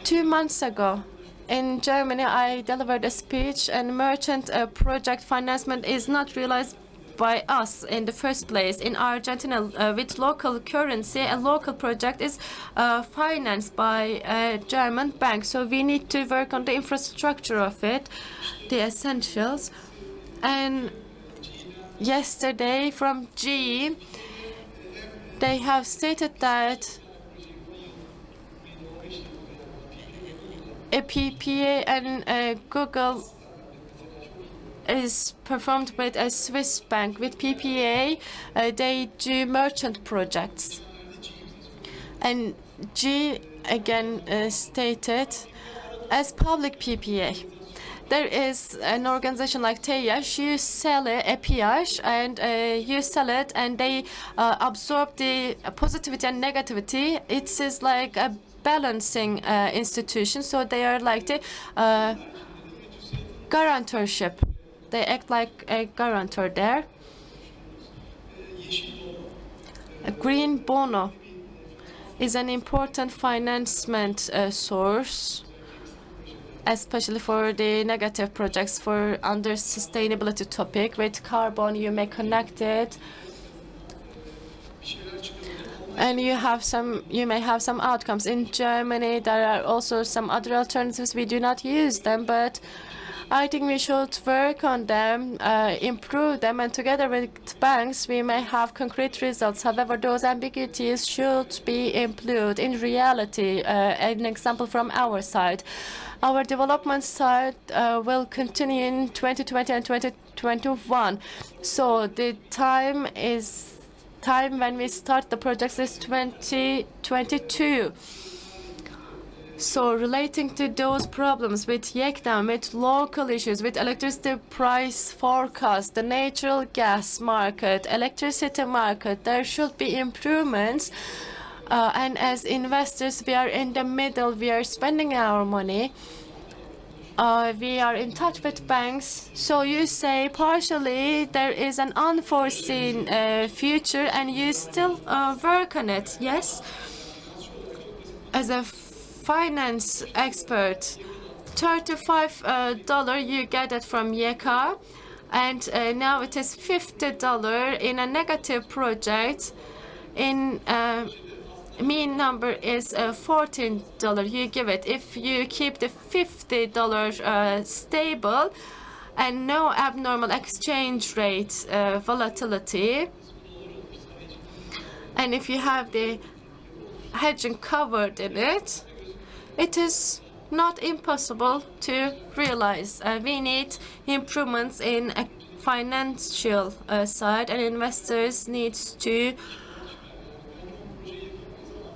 2 months ago, in Germany, I delivered a speech, and merchant project financement is not realized by us in the first place. In Argentina, with local currency, a local project is financed by a German bank. So we need to work on the infrastructure of it, the essentials. And yesterday from G, they have stated that a PPA and Google is performed with a Swiss bank. With PPA, they do merchant projects. And G again stated as public PPA. There is an organization like TWEC. You sell a API, and you sell it, and they absorb the positivity and negativity. It is like a balancing institution, so they are like the guarantorship. They act like a guarantor there. A green bono is an important financement source, especially for the negative projects for under sustainability topic. With carbon, you may connect it, and you may have some outcomes. In Germany, there are also some other alternatives. We do not use them, but I think we should work on them, improve them, and together with banks, we may have concrete results. However, those ambiguities should be improved. In reality, an example from our side, our development side will continue in 2020 and 2021. So the time is time when we start the projects is 2022. So relating to those problems with YEKDEM, with local issues, with electricity price forecast, the natural gas market, electricity market, there should be improvements. And as investors, we are in the middle, we are spending our money. We are in touch with banks. So you say partially there is an unforeseen future and you still work on it, yes? As a finance expert, $35 you get it from YEKA, and now it is $50 in a negative project. In mean number is $14 you give it. If you keep the $50 stable and no abnormal exchange rate volatility, and if you have the hedging covered in it, it is not impossible to realize. We need improvements in a financial side, and investors need to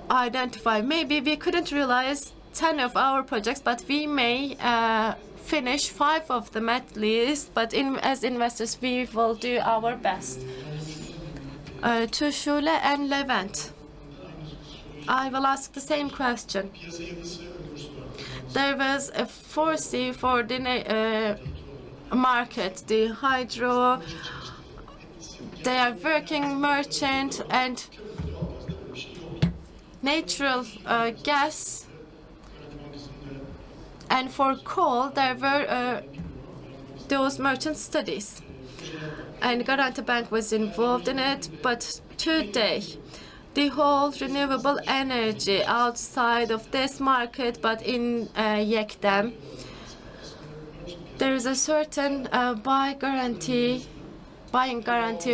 identify. Maybe we couldn't realize 10 of our projects, but we may finish 5 of them at least. But as investors, we will do our best. To Şule and Levent, I will ask the same question. There was a foresee for the market, the hydro, they are working merchant and natural gas, and for coal there were those merchant studies, and Garanti Bank was involved in it. But today the whole renewable energy outside of this market, but in YEKDEM, there is a certain buying guarantee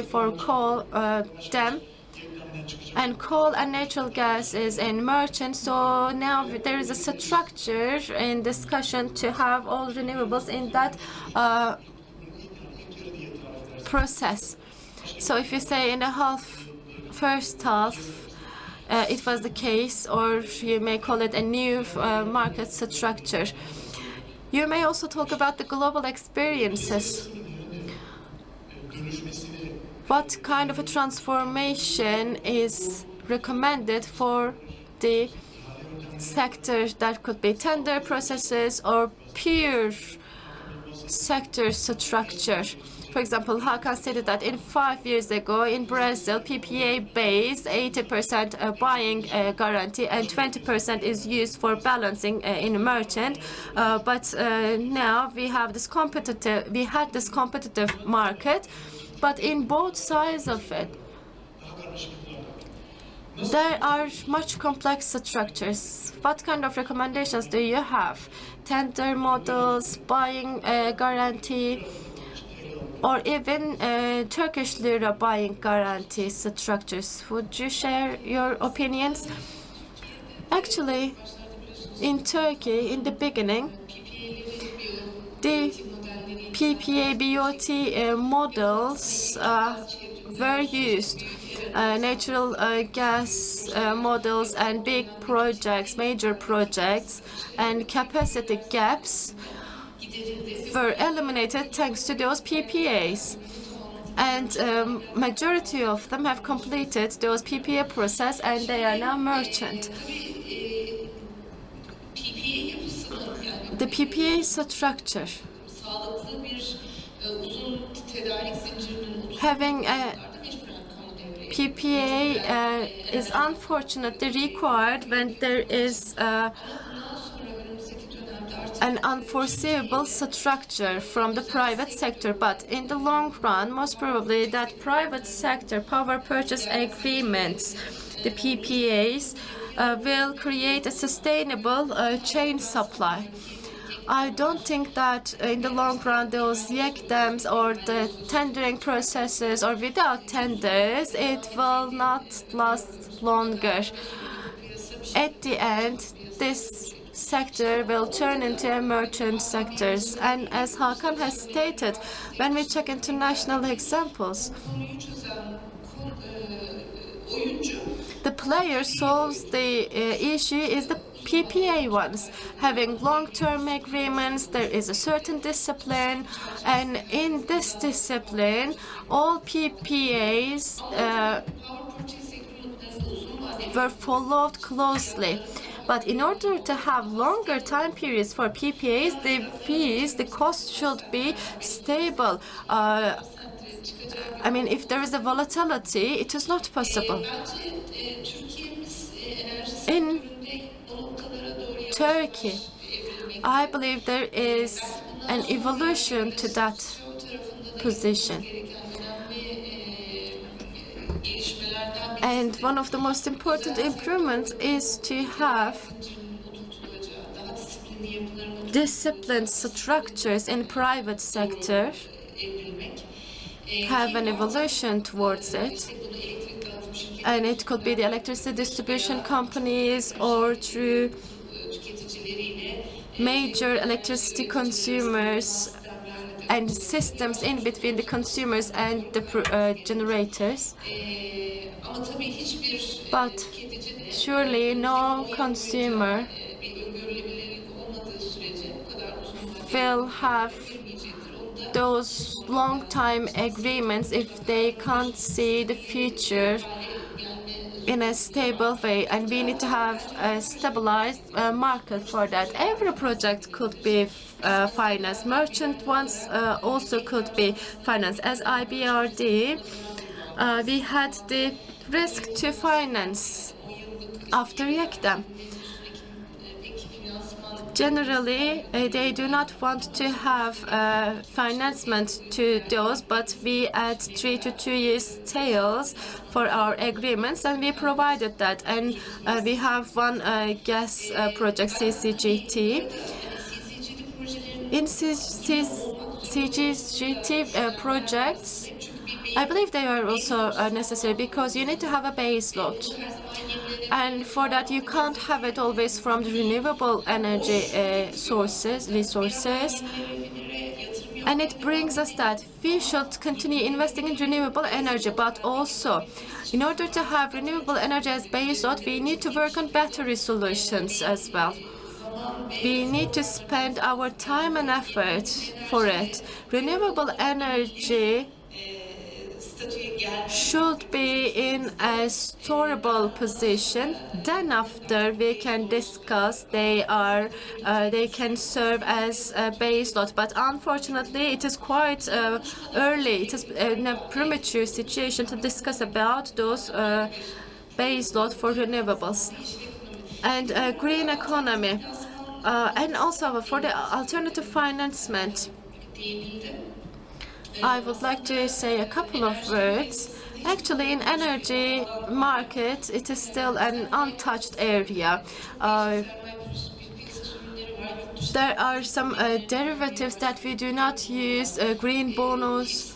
for coal dam, and coal and natural gas is in merchant. So now there is a structure in discussion to have all renewables in that process. So if you say in the first half, it was the case, or you may call it a new market structure. You may also talk about the global experiences. What kind of a transformation is recommended for the sector? That could be tender processes or pure sector structure. For example, Hakan stated that in 5 years ago in Brazil, PPA-based 80% buying guarantee and 20% is used for balancing in merchant. But now we had this competitive market. But in both sides of it, there are much complex structures. What kind of recommendations do you have? Tender models, buying guarantee, or even Turkish lira buying guarantee structures? Would you share your opinions? Actually, in Turkey, in the beginning, the PPA BOT models were used. Natural gas models and big projects, major projects, and capacity gaps were eliminated thanks to those PPAs. And majority of them have completed those PPA process and they are now merchant. The PPA structure, having a PPA is unfortunately required when there is an unforeseeable structure from the private sector. But in the long run, most probably that private sector power purchase agreements, the PPAs, will create a sustainable chain supply. I don't think that in the long run those YEKDEMs or the tendering processes or without tenders, it will not last longer. At the end, this sector will turn into merchant sectors. And as Hakan has stated, when we check international examples, the player solves the issue is the PPA ones. Having long-term agreements, there is a certain discipline, and in this discipline, all PPAs were followed closely. But in order to have longer time periods for PPAs, the fees, the cost should be stable. I mean, if there is a volatility, it is not possible. In Turkey, I believe there is an evolution to that position. And one of the most important improvements is to have disciplined structures in private sector, have an evolution towards it. And it could be the electricity distribution companies or through major electricity consumers and systems in between the consumers and the generators. But surely no consumer will have those long-time agreements if they can't see the future in a stable way, and we need to have a stabilized market for that. Every project could be financed. Merchant ones also could be financed. As IBRD, we had the risk to finance after YEKDEM. Generally, they do not want to have financement to those, but we add 3 to 2 years tails for our agreements, and we provided that. And we have one gas project, CCGT. In CCGT projects, I believe they are also necessary because you need to have a base load. And for that, you can't have it always from the renewable energy resources. And it brings us that we should continue investing in renewable energy, but also, in order to have renewable energy as base load, we need to work on battery solutions as well. We need to spend our time and effort for it. Renewable energy should be in a storable position. Then after we can discuss they can serve as a base load. But unfortunately it is quite early. It is in a premature situation to discuss about those base load for renewables. And green economy. And also for the alternative financement. I would like to say a couple of words. Actually, in energy market, it is still an untouched area. There are some derivatives that we do not use, green bonus,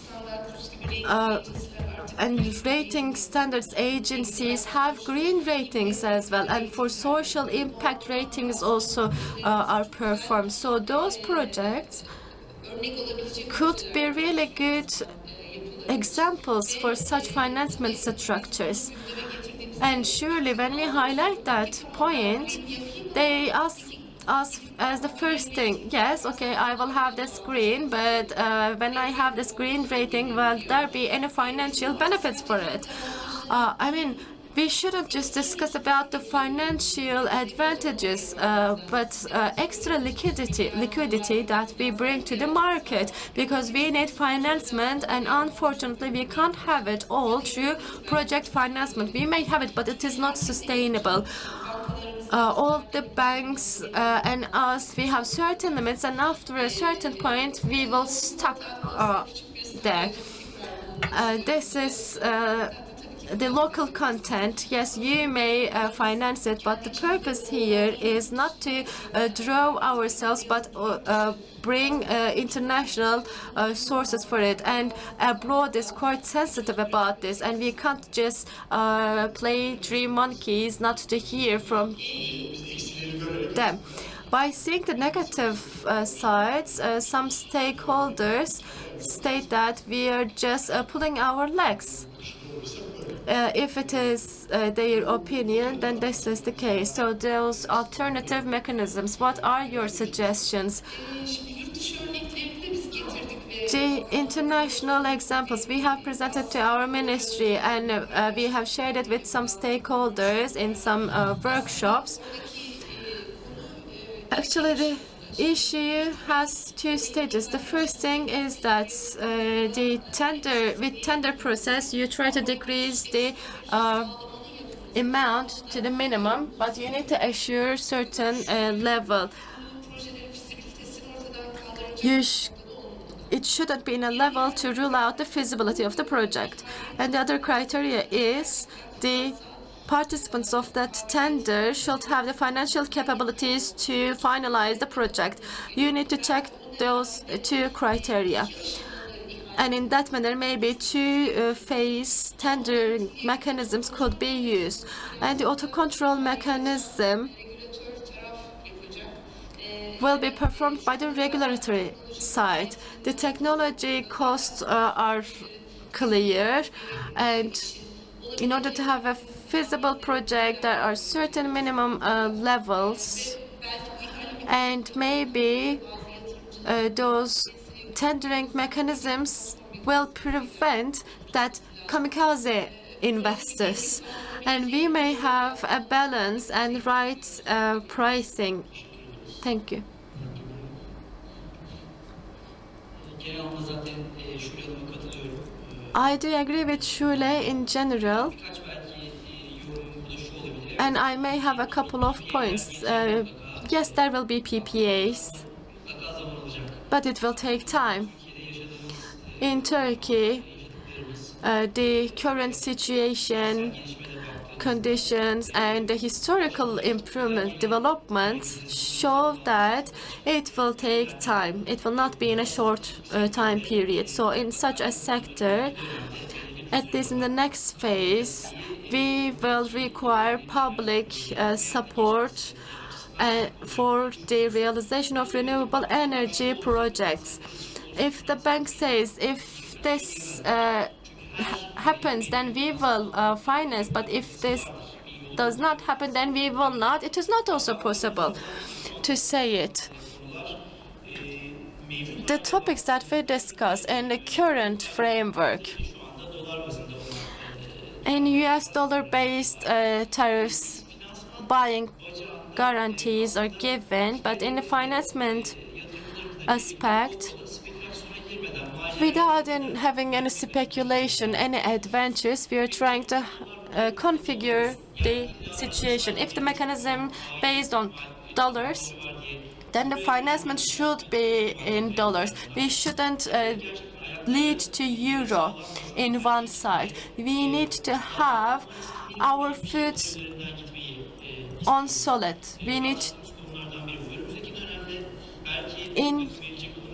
and rating standards agencies have green ratings as well, and for social impact ratings also are performed. So those projects could be really good examples for such financement structures. And surely when we highlight that point, they ask us as the first thing, yes, okay, I will have this green, but when I have this green rating, will there be any financial benefits for it? I mean, we shouldn't just discuss about the financial advantages, but extra liquidity that we bring to the market, because we need financement, and unfortunately we can't have it all through project financement. We may have it, but it is not sustainable. All the banks and us, we have certain limits, and after a certain point we will stuck there. This is the local content. Yes, you may finance it, but the purpose here is not to draw ourselves, but bring international sources for it. And abroad is quite sensitive about this, and we can't just play three monkeys not to hear from them. By seeing the negative sides, some stakeholders state that we are just pulling our legs. if it is their opinion, then this is the case. So those alternative mechanisms, what are your suggestions? The international examples we have presented to our ministry, and we have shared it with some stakeholders in some workshops. Actually, the issue has two stages. The first thing is that with tender process, you try to decrease the amount to the minimum, but you need to assure certain level. It shouldn't be in a level to rule out the feasibility of the project. And the other criteria is the participants of that tender should have the financial capabilities to finalize the project. You need to check those two criteria. And in that manner, maybe two-phase tendering mechanisms could be used. And the auto-control mechanism will be performed by the regulatory side. The technology costs are clear, and in order to have a feasible project, there are certain minimum levels, and maybe those tendering mechanisms will prevent that kamikaze investors, and we may have a balance and right pricing. Thank you. I do agree with Shule in general, and I may have a couple of points. Yes, there will be PPAs, but it will take time. In Turkey, the current situation, conditions, and the historical improvement developments show that it will take time. It will not be in a short time period. So in such a sector, at least in the next phase, we will require public support for the realization of renewable energy projects. If the bank says if this happens, then we will finance, but if this does not happen, then we will not. It is not also possible to say it. The topics that we discuss in the current framework, in US dollar-based tariffs, buying guarantees are given, but in the financement aspect, without having any speculation, any adventures, we are trying to configure the situation. If the mechanism based on dollars, then the financement should be in dollars. We shouldn't lead to euro in one side. We need to have our foot on solid. We need in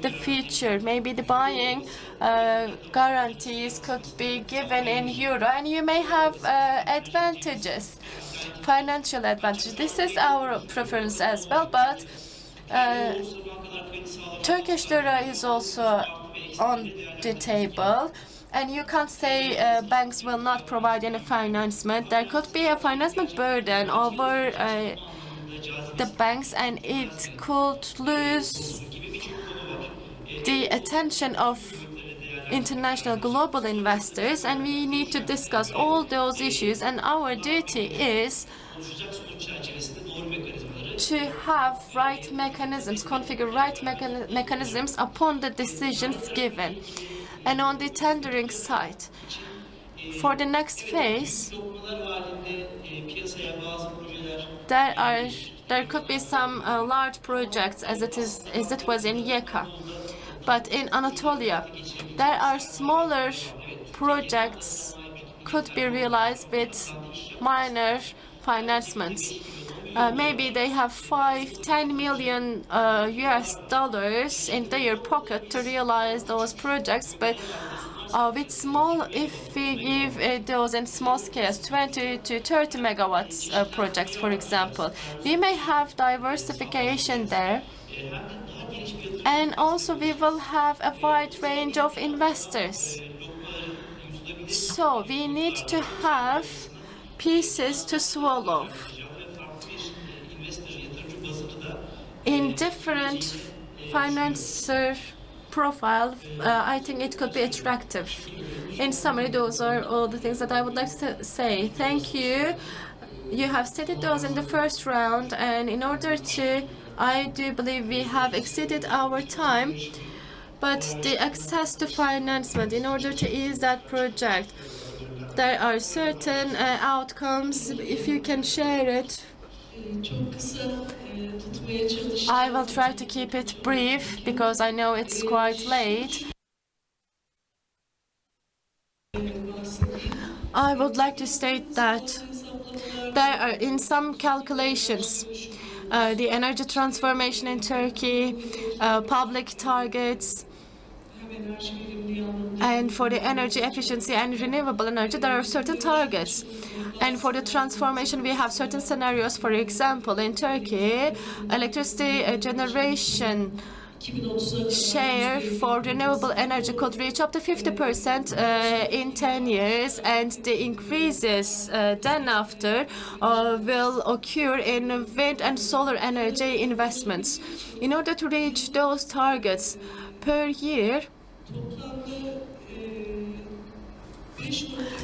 the future, maybe the buying guarantees could be given in euro, and you may have advantages, financial advantages. This is our preference as well, but Turkish lira is also on the table, and you can't say banks will not provide any financement. There could be a financement burden over the banks, and it could lose the attention of international global investors, and we need to discuss all those issues, and our duty is to have right mechanisms, configure right mechanisms upon the decisions given. And on the tendering side, for the next phase, there could be some large projects as it was in YEKA. But in Anatolia, there are smaller projects could be realized with minor financements. Maybe they have 5-10 million US dollars in their pocket to realize those projects, but with small, if we give those in small scales, 20 to 30 megawatts projects, for example, we may have diversification there. And also we will have a wide range of investors. So we need to have pieces to swallow. In different financer profile, I think it could be attractive. In summary, those are all the things that I would like to say. Thank you. You have stated those in the first round, and in order to, I do believe we have exceeded our time, but the access to financement, in order to ease that project, there are certain outcomes. If you can share it, I will try to keep it brief because I know it's quite late. I would like to state that there are, in some calculations, the energy transformation in Turkey, public targets, and for the energy efficiency and renewable energy, there are certain targets. And for the transformation, we have certain scenarios. For example, in Turkey, electricity generation share for renewable energy could reach up to 50% in 10 years, and the increases then after will occur in wind and solar energy investments. In order to reach those targets per year,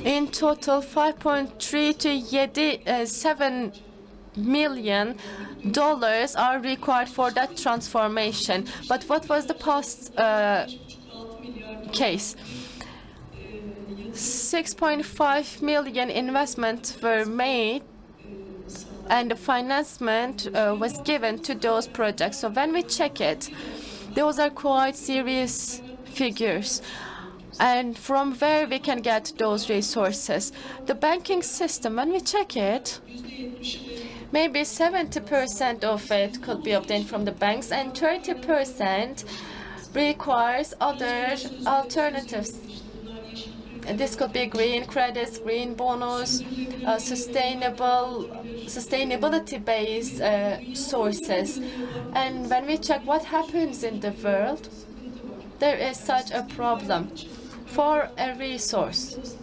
in total, 5.3 to 7 million dollars are required for that transformation. But what was the past case? 6.5 million investments were made, and the financement was given to those projects. So when we check it, those are quite serious figures. And from where we can get those resources? The banking system, when we check it, maybe 70% of it could be obtained from the banks, and 30% requires other alternatives. And this could be green credits, green bonus, sustainability-based sources. And when we check what happens in the world, there is such a problem. For a resource,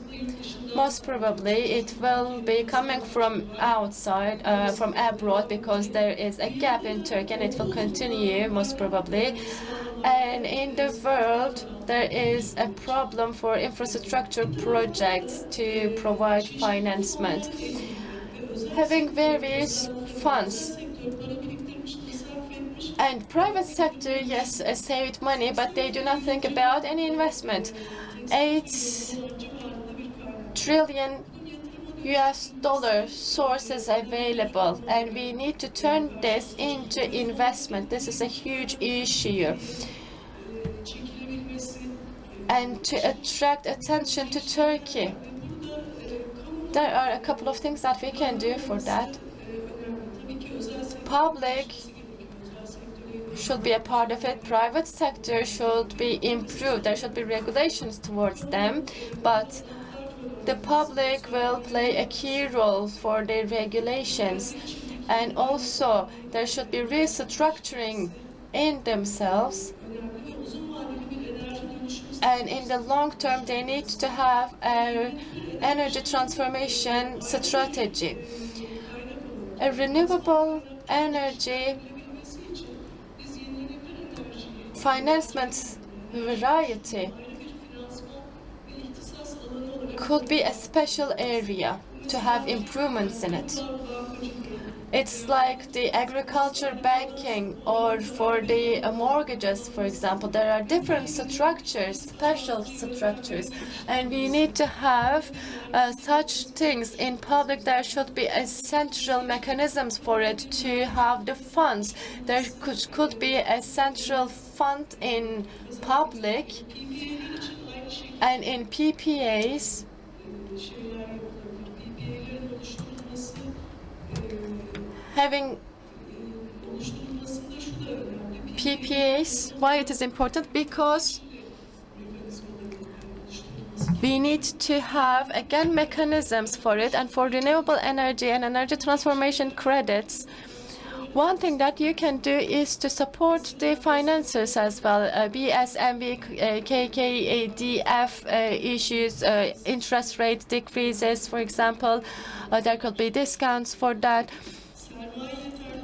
most probably it will be coming from outside, from abroad, because there is a gap in Turkey, and it will continue most probably. And in the world, there is a problem for infrastructure projects to provide financement. Having various funds. And private sector, yes, saved money, but they do not think about any investment. 8 trillion US dollar sources available, and we need to turn this into investment. This is a huge issue. And to attract attention to Turkey, there are a couple of things that we can do for that. Public should be a part of it. Private sector should be improved. There should be regulations towards them, but the public will play a key role for the regulations. And also, there should be restructuring in themselves. And in the long term, they need to have an energy transformation strategy. A renewable energy financement variety could be a special area to have improvements in it. It's like the agriculture banking, or for the mortgages, for example. There are different structures, special structures, and we need to have such things in public. There should be a central mechanisms for it to have the funds. There could be a central fund in public, and in PPAs, having PPAs, why it is important? Because we need to have, again, mechanisms for it. And for renewable energy and energy transformation credits, One thing that you can do is to support the financiers as well. BSMV, KKDF issues, interest rate decreases, for example. There could be discounts for that.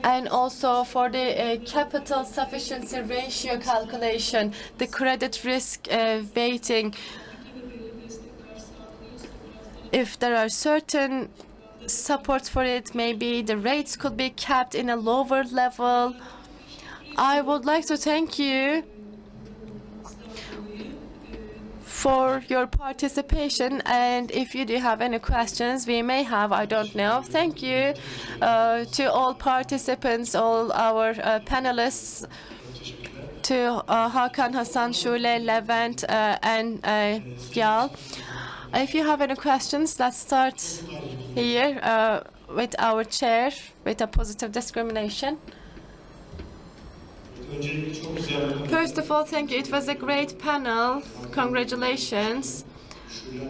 And also for the capital sufficiency ratio calculation, the credit risk weighting. If there are certain supports for it, maybe the rates could be capped in a lower level. I would like to thank you for your participation, and if you do have any questions, we may have, I don't know. Thank you to all participants, all our panelists, to Hakan, Hasan, Şule, Levent, and Yal. If you have any questions, let's start here with our chair, with a positive discrimination. First of all, thank you. It was a great panel. Congratulations.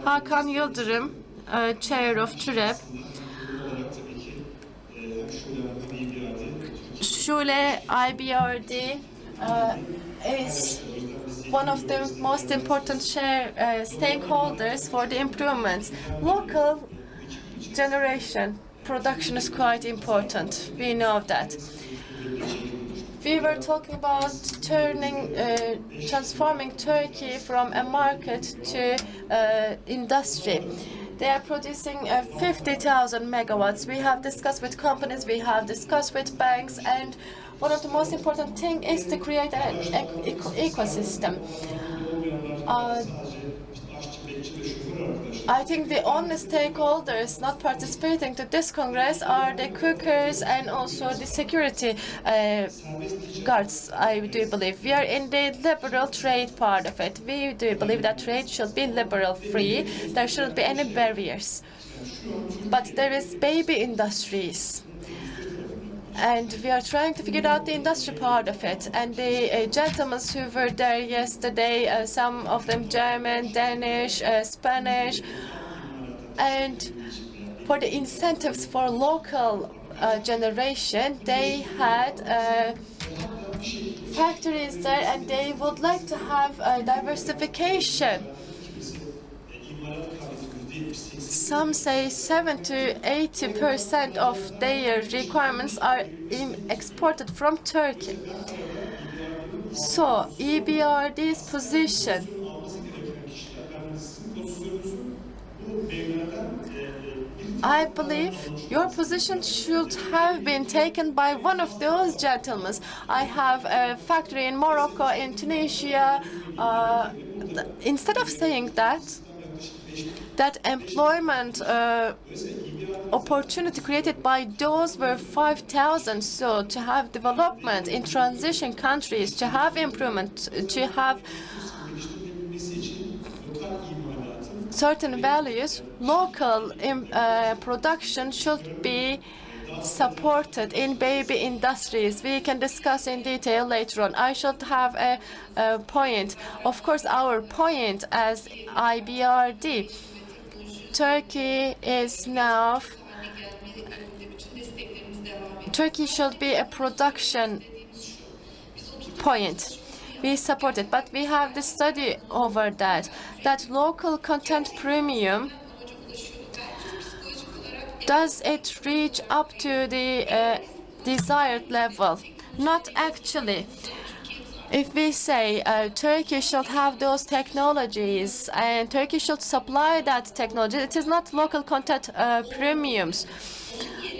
Hakan Yıldırım, chair of TWEC. Şule IBRD is one of the most important stakeholders for the improvements. Local generation production is quite important. We know that. We were talking about transforming Turkey from a market to industry. They are producing 50,000 megawatts. We have discussed with companies, we have discussed with banks, and one of the most important things is to create an ecosystem. I think the only stakeholders not participating to this Congress are the cookers and also the security guards, I do believe. We are in the liberal trade part of it. We do believe that trade should be liberal free. There shouldn't be any barriers. But there is baby industries. And we are trying to figure out the industry part of it. And the gentlemen who were there yesterday, some of them German, Danish, Spanish, and for the incentives for local generation, they had factories there, and they would like to have diversification. Some say 7 to 80% of their requirements are exported from Turkey. So EBRD's position, I believe your position should have been taken by one of those gentlemen. I have a factory in Morocco, in Tunisia. Instead of saying that employment opportunity created by those were 5,000. So to have development in transition countries, to have improvement, to have certain values, local production should be supported in baby industries. We can discuss in detail later on. I should have a point. Of course, our point as IBRD, Turkey is now, Turkey should be a production point. We support it, but we have the study over that local content premium, does it reach up to the desired level? Not actually. If we say Turkey should have those technologies and Turkey should supply that technology, it is not local content premiums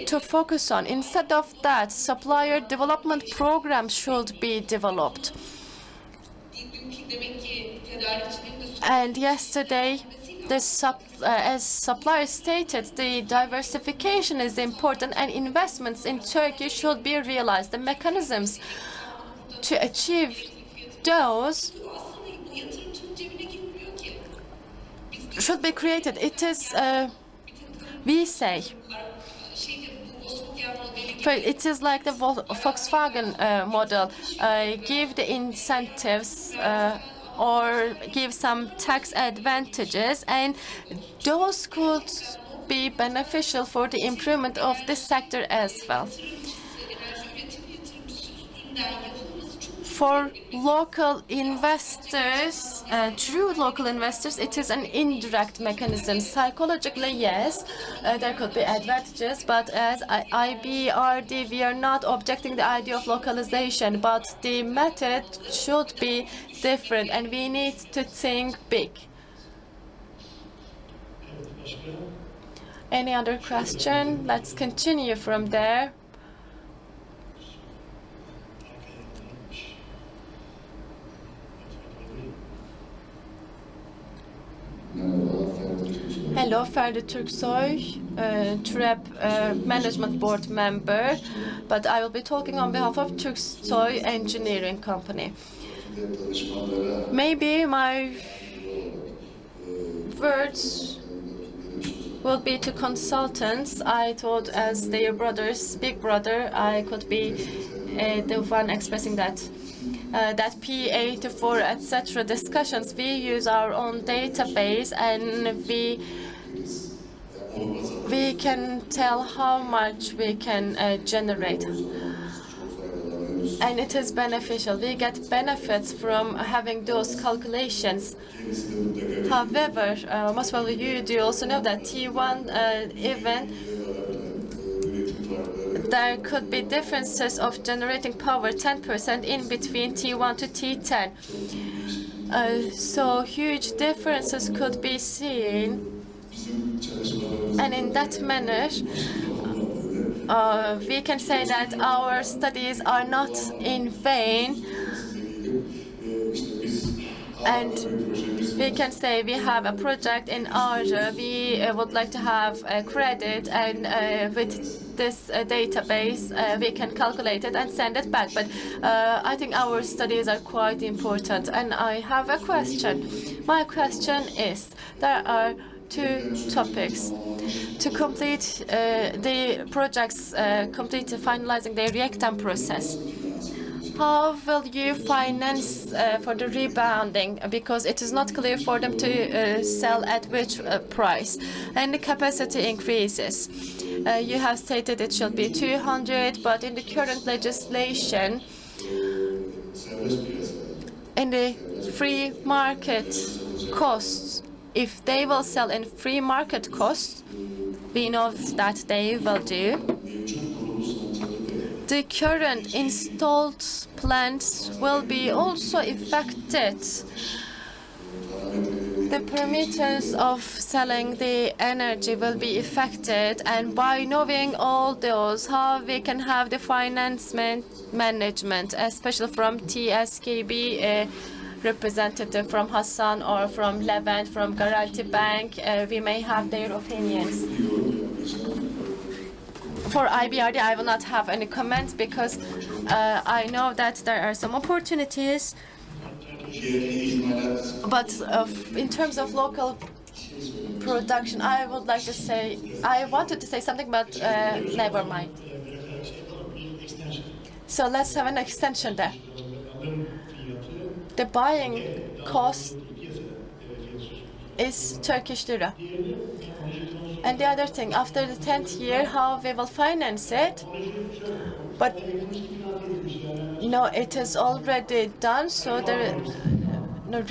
to focus on. Instead of that, supplier development programs should be developed. And yesterday, as suppliers stated, the diversification is important and investments in Turkey should be realized. The mechanisms to achieve those should be created. It is, we say, it is like the Volkswagen model. Give the incentives or give some tax advantages, and those could be beneficial for the improvement of this sector as well. For local investors, true local investors, it is an indirect mechanism. Psychologically, yes, there could be advantages, but as IBRD, we are not objecting the idea of localization, but the method should be different, and we need to think big. Any other question? Let's continue from there. Hello, Ferdi Türksoy, TWEC Management Board member, but I will be talking on behalf of Türksoy Engineering Company. Maybe my words will be to consultants. I thought as their brothers, big brother, I could be the one expressing that. That P84, etc. discussions, we use our own database, and we can tell how much we can generate. And it is beneficial. We get benefits from having those calculations. However, most probably you do also know that T1 event, there could be differences of generating power 10% in between T1 to T10. So huge differences could be seen. And in that manner, we can say that our studies are not in vain. And we can say we have a project in order, we would like to have a credit, and with this database we can calculate it and send it back. But I think our studies are quite important, and I have a question. My question is, there are two topics. To complete the projects, complete finalizing the reactant process. How will you finance for the rebounding? Because it is not clear for them to sell at which price. And the capacity increases. You have stated it should be 200, but in the current legislation, in the free market costs, if they will sell in free market costs, we know that they will do. The current installed plants will be also affected. The parameters of selling the energy will be affected, and by knowing all those, how we can have the finance management, especially from TSKB representative, from Hassan or from Levent, from Garanti Bank, we may have their opinions. For IBRD, I will not have any comments because I know that there are some opportunities. But in terms of local production, I would like to say, I wanted to say something, but never mind. So let's have an extension there. The buying cost is Turkish lira. And the other thing, after the 10th year, how we will finance it. But no, it is already done, so there no.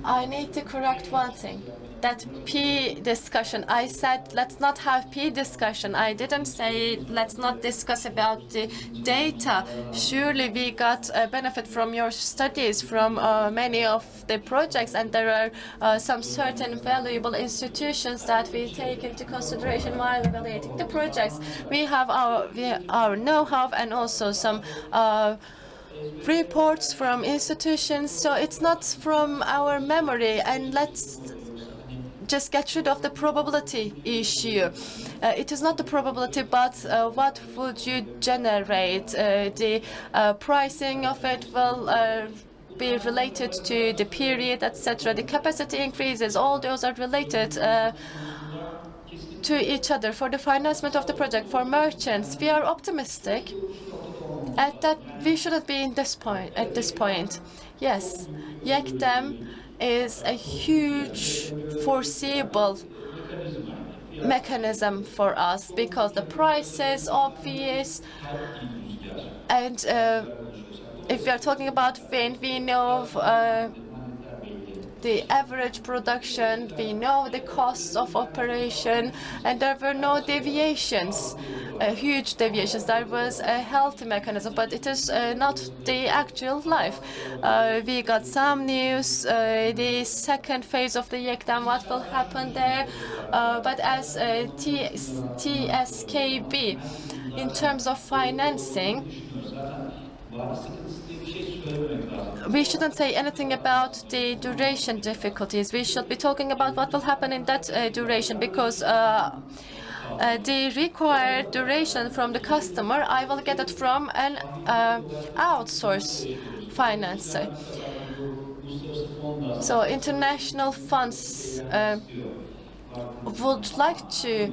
I need to correct one thing. That P discussion, I said let's not have P discussion. I didn't say let's not discuss about the data. Surely we got a benefit from your studies, from many of the projects, and there are some certain valuable institutions that we take into consideration while evaluating the projects. We have our know-how and also some reports from institutions, so it's not from our memory, and let's just get rid of the probability issue. It is not the probability, but what would you generate? The pricing of it will be related to the period, etc. The capacity increases, all those are related to each other. For the financement of the project, for merchants, we are optimistic at that we shouldn't be in this point, at this point. Yes, YEKDEM is a huge foreseeable mechanism for us because the price is obvious. And if we are talking about wind, we know the average production, we know the costs of operation, and there were no deviations, huge deviations. There was a healthy mechanism, but it is not the actual life. We got some news, the second phase of the YEK'ten, what will happen there, but as TSKB, in terms of financing, we shouldn't say anything about the duration difficulties. We should be talking about what will happen in that duration, because the required duration from the customer, I will get it from an outsource financer. So international funds would like to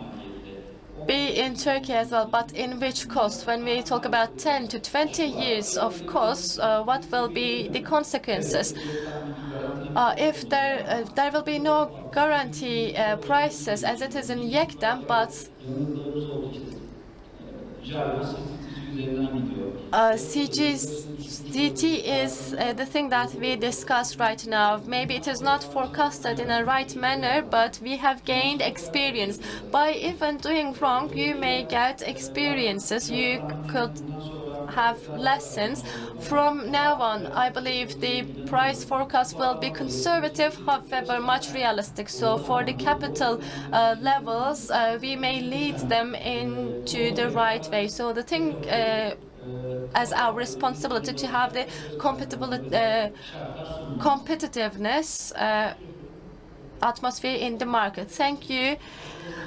be in Turkey as well, but in which cost? When we talk about 10 to 20 years of cost, what will be the consequences? If there will be no guarantee prices as it is in YEK'ten, but CGCT is the thing that we discuss right now. Maybe it is not forecasted in a right manner, but we have gained experience. By even doing wrong, you may get experiences. You could have lessons. From now on, I believe the price forecast will be conservative, however, much realistic. So for the capital levels, we may lead them into the right way. So the thing as our responsibility to have the competitiveness atmosphere in the market. Thank you.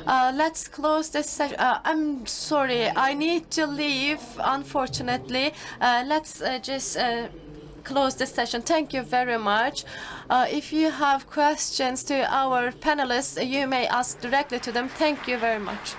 Let's close this session. I'm sorry, I need to leave, unfortunately. Let's just close this session. Thank you very much. If you have questions to our panelists, you may ask directly to them. Thank you very much.